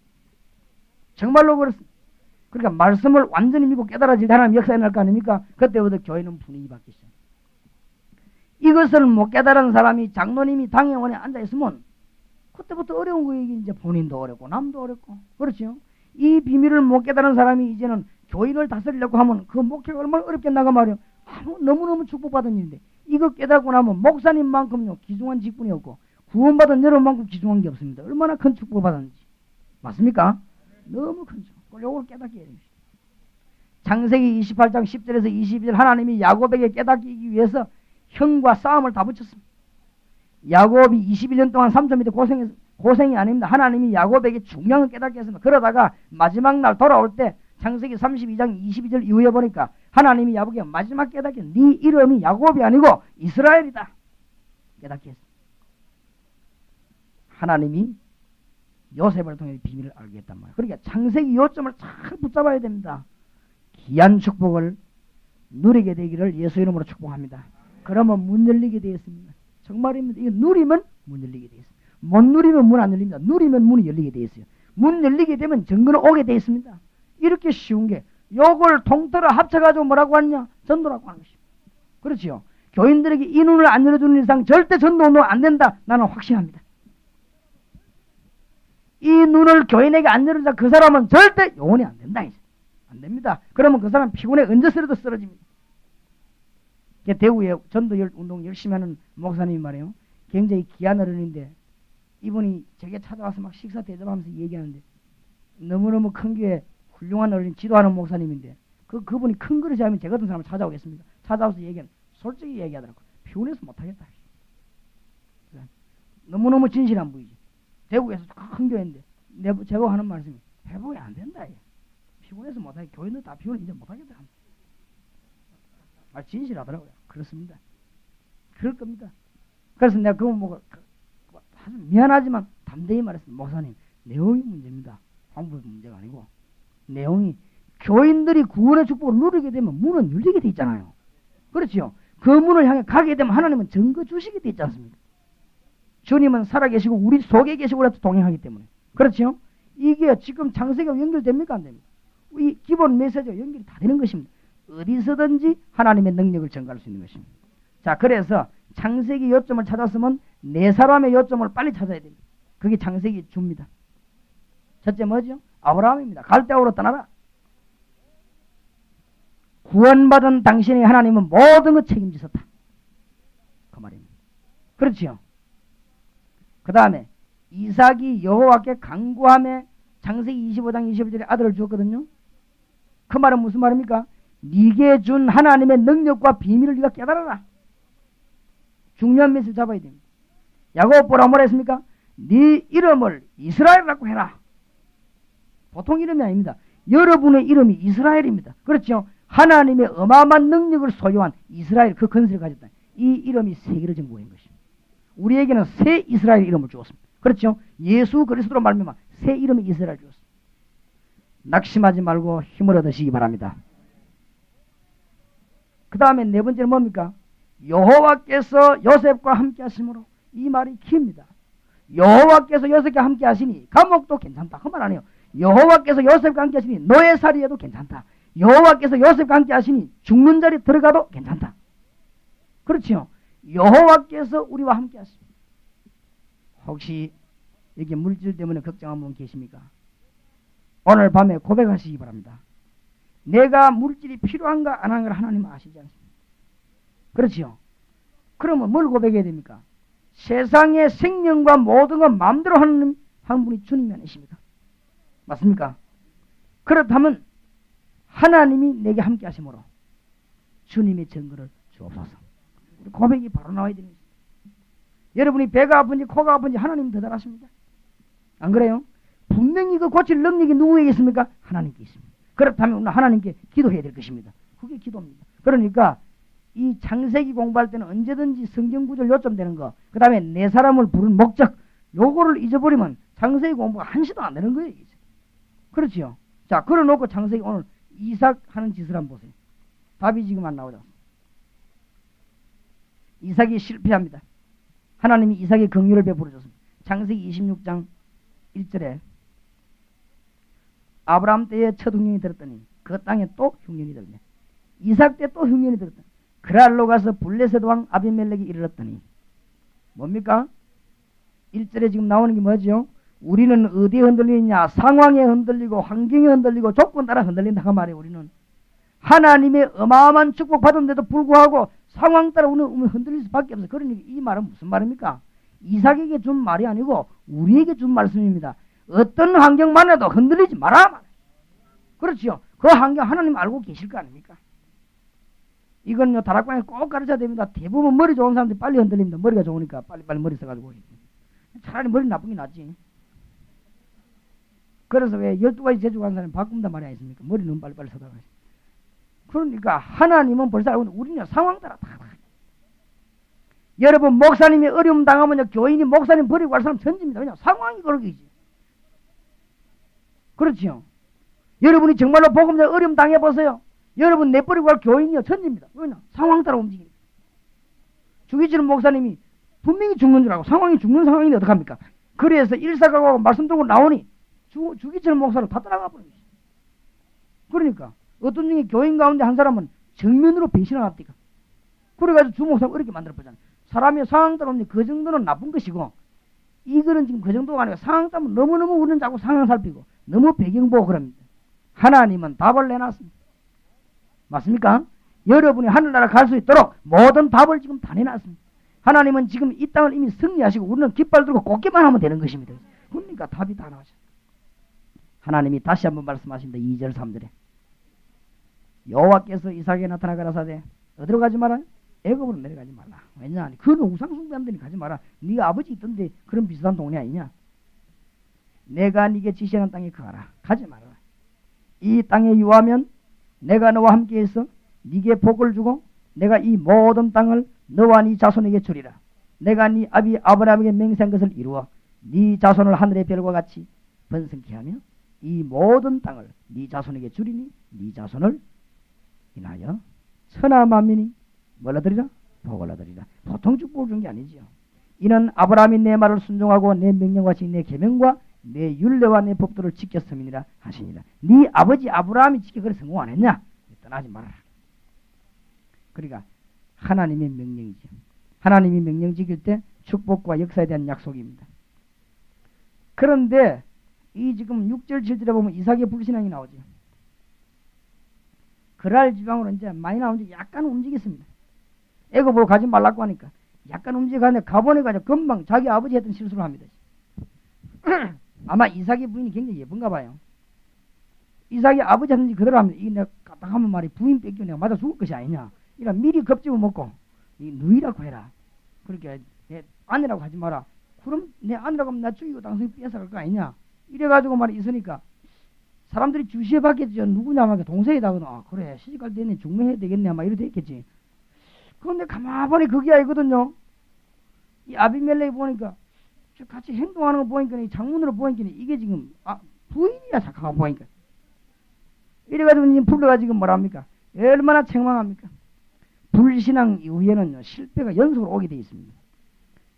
정말로 그렇습니다. 그러니까 말씀을 완전히 믿고 깨달아질 때 하나님 역사에 날 거 아닙니까? 그때부터 교회는 분위기 바뀌죠. 이것을 못 깨달은 사람이 장로님이 당회원에 앉아있으면 그때부터 어려운 거예요. 이제 본인도 어렵고 남도 어렵고 그렇죠. 이 비밀을 못 깨달은 사람이 이제는 교인을 다스리려고 하면 그 목회가 얼마나 어렵겠나가 말이요. 너무너무 축복받은 일인데 이거 깨닫고 나면 목사님만큼요 귀중한 직분이 없고 구원받은 여러분만큼 귀중한 게 없습니다. 얼마나 큰 축복을 받았는지. 맞습니까? 너무 큰 축복. 요걸 깨닫게 해야 됩니다. 창세기 28장 10절에서 22절 하나님이 야곱에게 깨닫게 하기 위해서 형과 싸움을 다 붙였습니다. 야곱이 21년 동안 삼촌 밑에 고생이 아닙니다. 하나님이 야곱에게 중요한 걸 깨닫게 했습니다. 그러다가 마지막 날 돌아올 때 창세기 32장 22절 이후에 보니까 하나님이 야곱에게 마지막 깨닫게 네 이름이 야곱이 아니고 이스라엘이다. 깨닫게 했습니다. 하나님이 요셉을 통해 비밀을 알게 했단 말이에요. 그러니까 창세기 요점을 잘 붙잡아야 됩니다. 귀한 축복을 누리게 되기를 예수 이름으로 축복합니다. 그러면 문 열리게 되었습니다. 정말입니다. 이거 누리면 문 열리게 되어 있습니다. 못 누리면 문 안 열립니다. 누리면 문이 열리게 되어 있어요. 문 열리게 되면 증거는 오게 되어 있습니다. 이렇게 쉬운 게 요걸 통틀어 합쳐가지고 뭐라고 하느냐? 전도라고 하는 것입니다. 그렇지요. 교인들에게 이 눈을 안 열어주는 이상 절대 전도 운동 안 된다. 나는 확신합니다. 이 눈을 교인에게 안 열어주자 그 사람은 절대 영원히 안 된다. 이제. 안 됩니다. 그러면 그 사람 피곤해 언제서라도 쓰러집니다. 대구에 전도 운동 열심히 하는 목사님이 말이에요. 굉장히 귀한 어른인데 이분이 제게 찾아와서 막 식사 대접하면서 얘기하는데 너무너무 큰 교회 훌륭한 어른 지도하는 목사님인데 그분이 큰 그릇이 하면 제 같은 사람을 찾아오겠습니다. 찾아와서 얘기하는 솔직히 얘기하더라고요. 피곤해서 못하겠다. 너무너무 진실한 분이지. 대구에서 큰 교회인데 제가 하는 말씀이 회복이 안 된다. 얘. 피곤해서 못하게 교인들 다 피곤해 이제 못하겠다. 진실하더라고요. 그렇습니다. 그럴 겁니다. 그래서 내가 그거 보고 아주 미안하지만 담대히 말했습니다. 목사님 내용이 문제입니다. 방법이 문제가 아니고 내용이 교인들이 구원의 축복을 누리게 되면 문은 열리게 돼 있잖아요. 그렇죠. 그 문을 향해 가게 되면 하나님은 증거 주시게 돼 있지 않습니까? 주님은 살아계시고 우리 속에 계시고 우리한테 동행하기 때문에. 그렇죠. 이게 지금 창세기가 연결됩니까? 안 됩니까? 이 기본 메시지가 연결이 다 되는 것입니다. 어디서든지 하나님의 능력을 전가할 수 있는 것입니다. 자, 그래서 창세기 요점을 찾았으면 네 사람의 요점을 빨리 찾아야 됩니다. 그게 창세기 주입니다. 첫째 뭐죠? 아브라함입니다. 갈대아우로 떠나라. 구원받은 당신의 하나님은 모든 것 책임지셨다. 그 말입니다. 그렇지요. 그 다음에 이삭이 여호와께 간구하며 창세기 25장 21절에 아들을 주었거든요. 그 말은 무슨 말입니까? 네게 준 하나님의 능력과 비밀을 네가 깨달아라. 중요한 메시지 잡아야 됩니다. 야곱 보라 뭐라 했습니까? 네 이름을 이스라엘이라고 해라. 보통 이름이 아닙니다. 여러분의 이름이 이스라엘입니다. 그렇죠? 하나님의 어마어마한 능력을 소유한 이스라엘 그 건설을 가졌다. 이 이름이 세계를 정복한 것입니다. 우리에게는 새 이스라엘 이름을 주었습니다. 그렇죠? 예수 그리스도로 말미암아 새 이름이 이스라엘 주었습니다. 낙심하지 말고 힘을 얻으시기 바랍니다. 그 다음에 네 번째는 뭡니까? 여호와께서 요셉과 함께 하심으로. 이 말이 키입니다. 여호와께서 요셉과 함께 하시니 감옥도 괜찮다. 그 말 아니에요. 여호와께서 요셉과 함께 하시니 노예살이에도 괜찮다. 여호와께서 요셉과 함께 하시니 죽는 자리 들어가도 괜찮다. 그렇지요. 여호와께서 우리와 함께 하십니다. 혹시 여기 물질 때문에 걱정한 분 계십니까? 오늘 밤에 고백하시기 바랍니다. 내가 물질이 필요한가 안 한가 하나님은 아시지 않습니까? 그렇지요. 그러면 뭘 고백해야 됩니까? 세상의 생명과 모든 것 마음대로 하는 한 분이 주님이 아니십니까? 맞습니까? 그렇다면 하나님이 내게 함께 하심으로 주님의 증거를 주옵소서. 우리 고백이 바로 나와야 됩니다. 여러분이 배가 아픈지 코가 아픈지 하나님 더 잘 아십니다. 안 그래요? 분명히 그 고칠 능력이 누구에게 있습니까? 하나님께 있습니다. 그렇다면 우리는 하나님께 기도해야 될 것입니다. 그게 기도입니다. 그러니까 이 창세기 공부할 때는 언제든지 성경 구절 요점되는 거, 그 다음에 내 사람을 부른 목적, 요거를 잊어버리면 창세기 공부가 한시도 안 되는 거예요. 그렇지요. 자, 그래놓고 창세기 오늘 이삭 하는 짓을 한번 보세요. 답이 지금 안 나오죠. 이삭이 실패합니다. 하나님이 이삭의 긍휼을 베풀어 줬습니다. 창세기 26장 1절에 아브라함 때에 첫 흉년이 들었더니 그 땅에 또 흉년이 들었네. 이삭 때 또 흉년이 들었더니 그랄로 가서 블레셋 왕 아비멜렉이 이르렀더니 뭡니까? 1절에 지금 나오는 게 뭐죠? 우리는 어디에 흔들리느냐? 상황에 흔들리고 환경에 흔들리고 조건 따라 흔들린다 그 말이에요. 우리는 하나님의 어마어마한 축복 받은데도 불구하고 상황 따라 우리는 흔들릴 수밖에 없어요. 그러니까 이 말은 무슨 말입니까? 이삭에게 준 말이 아니고 우리에게 준 말씀입니다. 어떤 환경만해도 흔들리지 마라. 그렇죠. 그 환경 하나님 알고 계실 거 아닙니까? 이건요 다락방에 꼭 가르쳐야 됩니다. 대부분 머리 좋은 사람들이 빨리 흔들립니다. 머리가 좋으니까 빨리 머리 써가지고 차라리 머리 나쁜 게 낫지. 그래서 왜 12가지 재주가 한 사람이 바꾼단 말이 아니십니까? 머리 너무 빨리빨리 써다가. 그러니까 하나님은 벌써 알고 있는데 우리는 상황 따라 다. 여러분 목사님이 어려움 당하면 교인이 목사님 버리고 갈 사람 천지입니다. 왜냐 상황이 그러기지. 그렇지요. 여러분이 정말로 복음 어려움 당해보세요. 여러분 내버리고 갈 교인이요 천지입니다. 왜냐 상황 따라 움직입니다. 죽이지는 목사님이 분명히 죽는 줄 알고 상황이 죽는 상황인데 어떡합니까? 그래서 일사각오하고 말씀 들고 나오니 죽이지는 목사를 다 따라가 버리죠. 그러니까 어떤 중에 교인 가운데 한 사람은 정면으로 배신하랍니까? 그래가지고 주 목사를 어렵게 만들어보잖아요. 사람이 상황 따라 오면 그 정도는 나쁜 것이고 이거는 지금 그 정도가 아니고 상황 따면 너무너무 우리는 자꾸 상황 살피고 너무 배경 보고 그럽니다. 하나님은 답을 내놨습니다. 맞습니까? 여러분이 하늘나라 갈 수 있도록 모든 답을 지금 다 내놨습니다. 하나님은 지금 이 땅을 이미 승리하시고 우리는 깃발 들고 걷기만 하면 되는 것입니다. 그러니까 답이 다 나오죠. 하나님이 다시 한번 말씀하십니다. 2절 3절에 여호와께서 이삭에게 나타나 가라사대 어디로 가지 마라? 애굽으로 내려가지 말라. 왜냐? 그는 우상 숭배하는 데 가지 마라. 네가 아버지 있던데 그런 비슷한 동네 아니냐? 내가 네게 지시하는 땅에 가라. 가지 말아라. 이 땅에 유하면 내가 너와 함께해서 네게 복을 주고 내가 이 모든 땅을 너와 네 자손에게 주리라. 내가 네 아비 아브라함에게 맹세한 것을 이루어 네 자손을 하늘의 별과 같이 번성케 하며 이 모든 땅을 네 자손에게 주리니 네 자손을 인하여 천하 만민이 뭘로 드리라? 복을 얻으리라. 보통 축복을 준 게 아니지요. 이는 아브라함이 내 말을 순종하고 내 명령과 내 계명과 내 율례와 내 법도를 지켰음이니라 하시니라. 네 아버지 아브라함이 지켜 그래 성공 안 했냐? 떠나지 말아라. 그러니까 하나님의 명령이죠. 하나님이 명령 지킬 때 축복과 역사에 대한 약속입니다. 그런데 이 지금 6절 7절에 보면 이삭의 불신앙이 나오죠. 그랄 지방으로 이제 많이 나오는데 약간 움직였습니다. 애굽으로 가지 말라고 하니까 약간 움직여가는데 가보니까 금방 자기 아버지 했던 실수를 합니다. 아마 이삭의 부인이 굉장히 예쁜가 봐요. 이삭이 아버지 하든지 그대로 하면 이 내가 딱 하면 말이 부인 뺏기면 내가 맞아 죽을 것이 아니냐. 이라 미리 겁집어 먹고 이 누이라고 해라. 그렇게 내 아내라고 하지 마라. 그럼 내 아내라고 하면 나 죽이고 당신이 뺏어갈 거 아니냐. 이래가지고 말이 있으니까 사람들이 주시해 받겠지. 누구냐 하면 동생이다. 아, 그래 시집갈 때는 중매해야 되겠네. 아마 이렇게 했겠지. 그런데 가만히 그게 아니거든요. 이 아비멜렉이 보니까 같이 행동하는 거 보니까 이 장문으로 보니까 이게 지금 부인이야 잠깐만 보니까. 이래가지고 이제 불러가지고 뭐랍니까? 얼마나 책망합니까? 불신앙 이후에는요 실패가 연속으로 오게 돼 있습니다.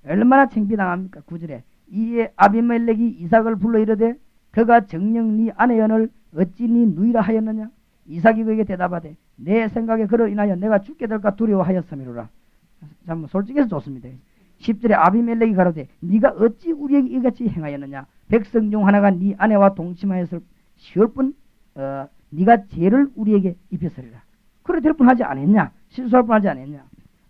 얼마나 창피당합니까? 9절에 이에 아비멜렉이 이삭을 불러 이르되 그가 정녕 네 아내연을 어찌 네 누이라 하였느냐? 이삭이 그에게 대답하되 내 생각에 그로 인하여 내가 죽게 될까 두려워하였음이로라. 참 솔직해서 좋습니다. 10절에 아비멜렉이 가로되 네가 어찌 우리에게 이같이 행하였느냐? 백성 중 하나가 네 아내와 동침하였을 시올 뿐 네가 죄를 우리에게 입혔으리라. 그래 될 뻔하지 않았냐? 실수할 뻔하지 않았냐?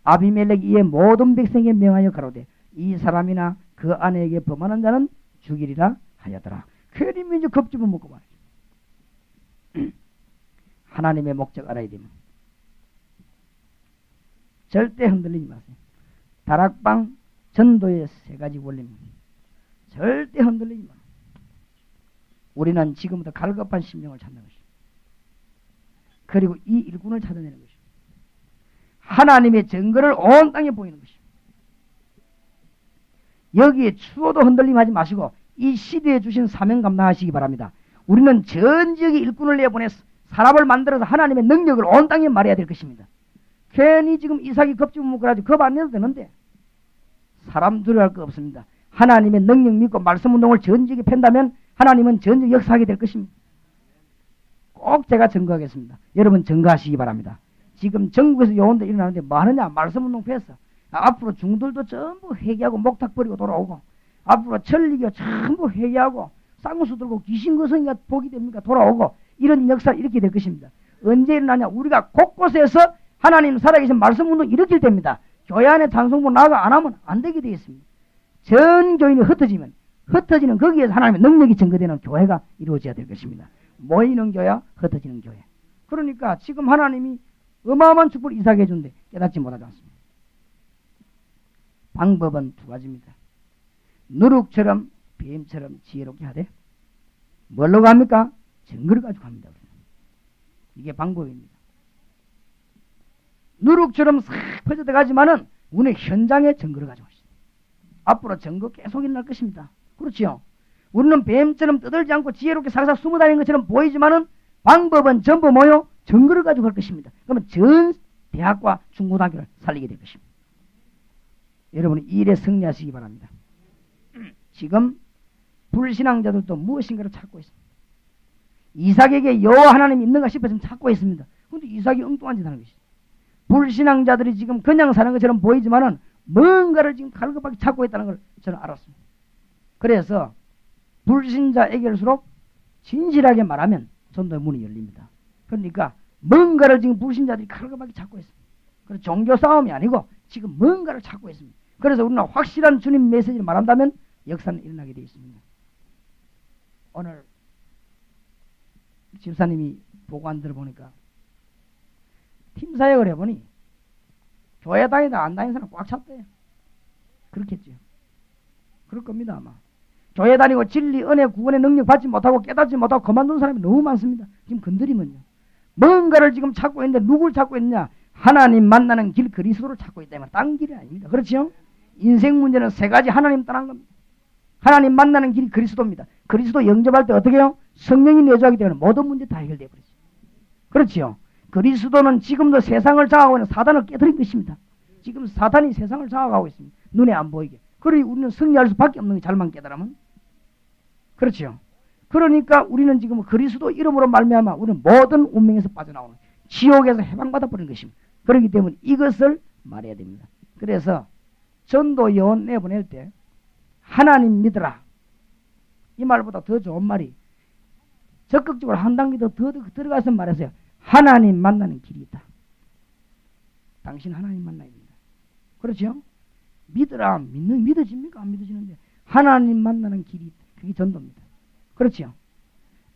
아비멜렉이 이에 모든 백성에게 명하여 가로되 이 사람이나 그 아내에게 범하는 자는 죽이리라 하였더라. 괜히 이제 겁집어 먹고 말이야. 하나님의 목적 알아야 됩니다. 절대 흔들리지 마세요. 다락방 전도의 3가지 원리입니다. 절대 흔들리지 마. 우리는 지금부터 갈급한 심령을 찾는 것입니다. 그리고 이 일꾼을 찾아내는 것입니다. 하나님의 증거를 온 땅에 보이는 것입니다. 여기에 추워도 흔들림하지 마시고 이 시대에 주신 사명 감당하시기 바랍니다. 우리는 전 지역에 일꾼을 내보내서 사람을 만들어서 하나님의 능력을 온 땅에 말해야 될 것입니다. 괜히 지금 이삭이 겁집어 먹어가지고 겁 안 내도 되는데 사람 두려워할 거 없습니다. 하나님의 능력 믿고 말씀 운동을 전 지역에 팬다면 하나님은 전 지역 역사하게 될 것입니다. 꼭 제가 증거하겠습니다. 여러분 증거하시기 바랍니다. 지금 전국에서 요원들 일어나는데 뭐 하느냐? 말씀 운동 패서 앞으로 중들도 전부 회개하고 목탁 버리고 돌아오고 앞으로 천리교 전부 회개하고 쌍수 들고 귀신거성이가 복이 됩니까? 돌아오고 이런 역사 이렇게 될 것입니다. 언제 일어나냐? 우리가 곳곳에서 하나님 살아계신 말씀 운동 일으킬 때입니다. 교회 안에 찬송부 나가 안 하면 안 되게 되어 있습니다. 전 교인이 흩어지면 흩어지는 거기에서 하나님의 능력이 증거되는 교회가 이루어져야 될 것입니다. 모이는 교회, 흩어지는 교회. 그러니까 지금 하나님이 어마어마한 축복을 이삭에 준데 깨닫지 못하지 않습니다. 방법은 두 가지입니다. 누룩처럼 뱀처럼 지혜롭게 하되 뭘로 갑니까? 증거를 가지고 합니다. 이게 방법입니다. 누룩처럼 싹 퍼져들어가지만은 우리는 현장에 증거를 가지고 있습니다. 앞으로 증거 계속 일어날 것입니다. 그렇지요? 우리는 뱀처럼 떠들지 않고 지혜롭게 사사삭 숨어다니는 것처럼 보이지만은 방법은 전부 뭐요? 증거를 가지고 할 것입니다. 그러면 전 대학과 중고등학교를 살리게 될 것입니다. 여러분이 이 일에 승리하시기 바랍니다. 지금 불신앙자들도 무엇인가를 찾고 있습니다. 이삭에게 여호와 하나님이 있는가 싶어서 찾고 있습니다. 그런데 이삭이 엉뚱한 짓 하는 것이죠. 불신앙자들이 지금 그냥 사는 것처럼 보이지만은 뭔가를 지금 갈급하게 찾고 있다는 걸 저는 알았습니다. 그래서 불신자에게일수록 진실하게 말하면 전도의 문이 열립니다. 그러니까 뭔가를 지금 불신자들이 갈급하게 찾고 있습니다. 그래서 종교 싸움이 아니고 지금 뭔가를 찾고 있습니다. 그래서 우리는 확실한 주님 메시지를 말한다면 역사는 일어나게 되어 있습니다. 오늘 집사님이 보고한 들어보니까 팀사역을 해보니 교회 다니다 안 다니는 사람 꽉 찼대요. 그렇겠죠. 그럴 겁니다 아마. 교회 다니고 진리, 은혜, 구원의 능력 받지 못하고 깨닫지 못하고 그만둔 사람이 너무 많습니다. 지금 건드리면요. 뭔가를 지금 찾고 있는데 누굴 찾고 있느냐? 하나님 만나는 길 그리스도를 찾고 있다면 딴 길이 아닙니다. 그렇죠? 인생 문제는 세 가지 하나님 떠난 겁니다. 하나님 만나는 길이 그리스도입니다. 그리스도 영접할 때 어떻게 해요? 성령이 내주하기 때문에 모든 문제 다 해결되어 버리죠. 그렇지요? 그리스도는 지금도 세상을 장악하고 있는 사단을 깨뜨린 것입니다. 지금 사단이 세상을 장악하고 있습니다. 눈에 안 보이게. 그러니 우리는 승리할 수밖에 없는 게 잘만 깨달으면. 그렇지요? 그러니까 우리는 지금 그리스도 이름으로 말미암아 우리는 모든 운명에서 빠져나오는 지옥에서 해방받아 버리는 것입니다. 그렇기 때문에 이것을 말해야 됩니다. 그래서 전도 요원 내보낼 때 하나님 믿으라. 이 말보다 더 좋은 말이 적극적으로 한 단계 더 들어가서 말했어요. 하나님 만나는 길이 있다. 당신 하나님 만나야 됩니다. 그렇죠? 믿으라. 믿어집니까? 안 믿어지는데. 하나님 만나는 길이 있다. 그게 전도입니다. 그렇죠?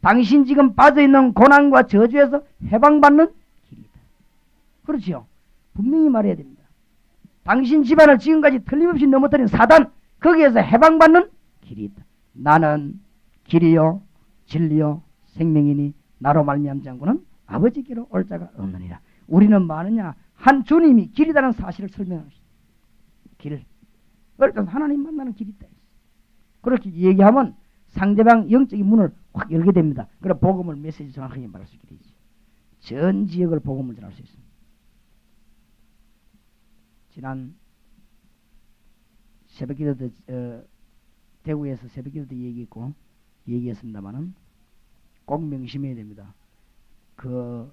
당신 지금 빠져있는 고난과 저주에서 해방받는 길이 있다. 그렇죠? 분명히 말해야 됩니다. 당신 집안을 지금까지 틀림없이 넘어뜨린 사단, 거기에서 해방받는 길이 있다. 나는 길이요 진리요 생명이니 나로 말미암지 않고는 아버지께로 올 자가 없느니라. 우리는 뭐하느냐? 한 주님이 길이라는 사실을 설명하는 것입니다. 길. 그러니까 하나님 만나는 길이 있다. 그렇게 얘기하면 상대방 영적인 문을 확 열게 됩니다. 그래 복음을 메시지 정확하게 말할 수 있게 되지. 전 지역을 복음을 전할 수 있습니다. 지난 새벽기도 대구에서 새벽기도 얘기했습니다만은 꼭 명심해야 됩니다. 그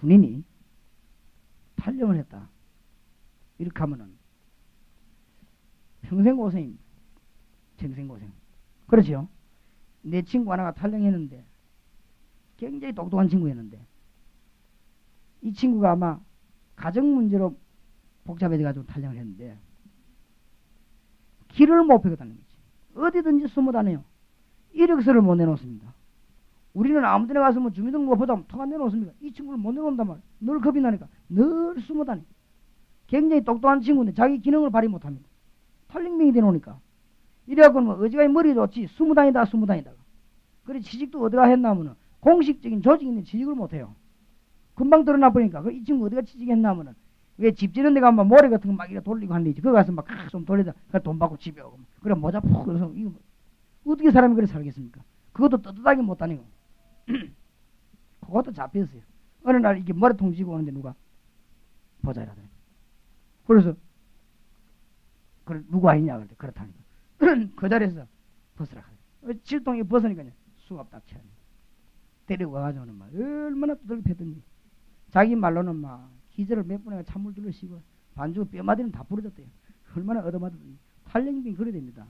군인이 탈영을 했다. 이렇게 하면은 평생 고생입니다. 평생 고생. 그렇죠? 내 친구 하나가 탈영했는데 굉장히 똑똑한 친구였는데 이 친구가 아마 가정 문제로 복잡해져가지고 탈영을 했는데 길을 못 펴고 다니는 거지. 어디든지 숨어 다녀요. 이력서를 못 내놓습니다. 우리는 아무 데나 가서 뭐 주민등록보다 턱 안 내놓습니다. 이 친구를 못 내놓는단 말이에요. 늘 겁이 나니까 늘 숨어 다녀요. 굉장히 똑똑한 친구인데 자기 기능을 발휘 못합니다. 탈영병이 되놓으니까. 이래갖고는 뭐 어지간히 머리 좋지 숨어 다니다가. 그래 취직도 어디가 했나면은 공식적인 조직이 있는 취직을 못해요. 금방 드러나 버리니까 이 친구 어디가 취직했나면은 왜 집 지는 데 가면 모래 같은 거 막 이렇게 돌리고 하는 데지. 거기 가서 막 좀 돌리다 돈 받고 집에 오고 그래 모자 푹 그래서 이거 어떻게 사람이 그래 살겠습니까? 그것도 떳떳하게 못 다니고 그것도 잡혔어요. 어느 날 이게 머리통 쥐고 오는데 누가 보자 이러더니 그래서 그래 누가 있냐 그랬더니 그렇다니까 그 자리에서 벗으라 하더니 질통이 벗으니까 수갑 딱 채 데리고 와가지고는 막 얼마나 두들겨 패더니 자기 말로는 막 기절을 몇 번이나 찬물 둘러시고 반죽 뼈마디는 다 부러졌대요. 얼마나 얻어맞았더니 탈영병이 그래야 됩니다.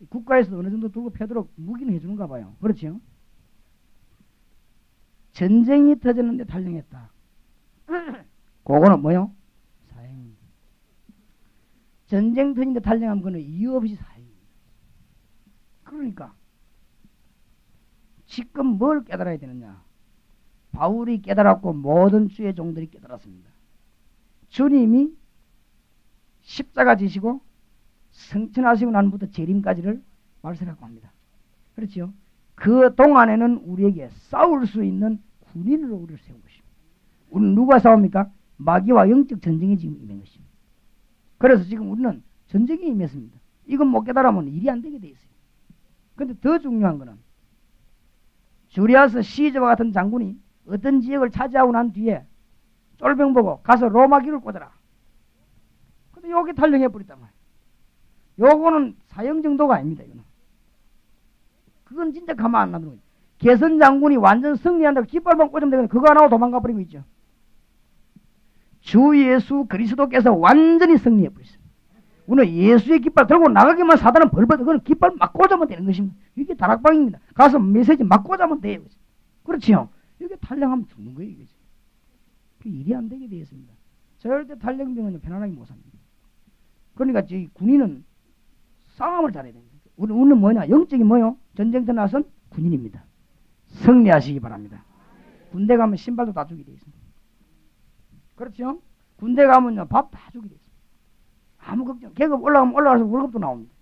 국가에서 어느 정도 들고 패도록 무기는 해주는가 봐요. 그렇죠? 전쟁이 터졌는데 탈영했다. 그거는 뭐요? 사형. 전쟁 터진데 탈영하면 그거는 이유 없이 사형입니다. 그러니까 지금 뭘 깨달아야 되느냐? 바울이 깨달았고 모든 주의 종들이 깨달았습니다. 주님이 십자가 지시고 성천하시고 난부터 재림까지를 말씀하고 합니다. 그렇죠? 그 동안에는 우리에게 싸울 수 있는 군인으로 우리를 세운 것입니다. 우리는 누가 싸웁니까? 마귀와 영적 전쟁이 지금 임한 것입니다. 그래서 지금 우리는 전쟁에 임했습니다. 이건 못 깨달으면 일이 안 되게 돼 있어요. 그런데 더 중요한 거는 주리아스 시저와 같은 장군이 어떤 지역을 차지하고 난 뒤에 쫄병 보고 가서 로마기를 꽂아라. 근데 여기 탈령해 버렸단 말이에요. 요거는 사형 정도가 아닙니다. 이거는. 그건 진짜 가만 안 놔두는 거예요. 개선 장군이 완전 승리한다고 깃발만 꽂으면 되거든요. 그거 안 하고 도망가 버리고 있죠. 주 예수 그리스도께서 완전히 승리해 버렸습니다. 우리는 예수의 깃발 들고 나가기만 사단은 벌벌 그건 깃발 막 꽂으면 되는 것입니다. 이게 다락방입니다. 가서 메시지 막 꽂으면 돼요. 그렇지요. 이게 탈령하면 죽는 거예요. 이게. 그 일이 안 되게 되어 있습니다. 절대 탈령병은 편안하게 못 삽니다. 그러니까 이 군인은 싸움을 잘해야 됩니다. 우리는 뭐냐? 영적인 뭐요? 전쟁터 나선 군인입니다. 승리하시기 바랍니다. 군대 가면 신발도 다 주게 되어 있습니다. 그렇죠? 군대 가면요 밥 다 주게 되어 있습니다. 아무 걱정. 계급 올라가면 올라가서 월급도 나옵니다.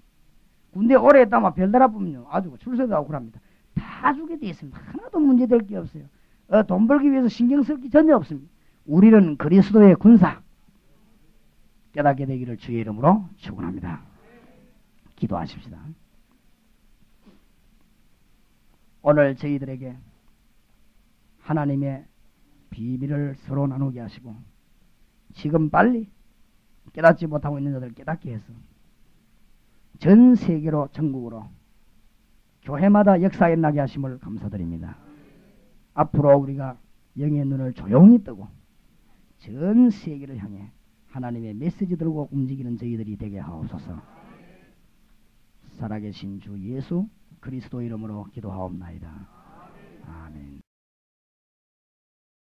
군대 오래 있다만 별달 아프면요 아주 출세도 하고 그럽니다. 다 주게 되어 있습니다. 하나도 문제될 게 없어요. 돈 벌기 위해서 신경 쓸 게 전혀 없습니다. 우리는 그리스도의 군사 깨닫게 되기를 주의 이름으로 축원합니다. 기도하십시다. 오늘 저희들에게 하나님의 비밀을 서로 나누게 하시고 지금 빨리 깨닫지 못하고 있는 자들을 깨닫게 해서 전 세계로 전국으로 교회마다 역사에 나게 하심을 감사드립니다. 앞으로 우리가 영의 눈을 조용히 뜨고 전 세계를 향해 하나님의 메시지 들고 움직이는 저희들이 되게 하옵소서. 살아계신 주 예수 그리스도 이름으로 기도하옵나이다. 아멘.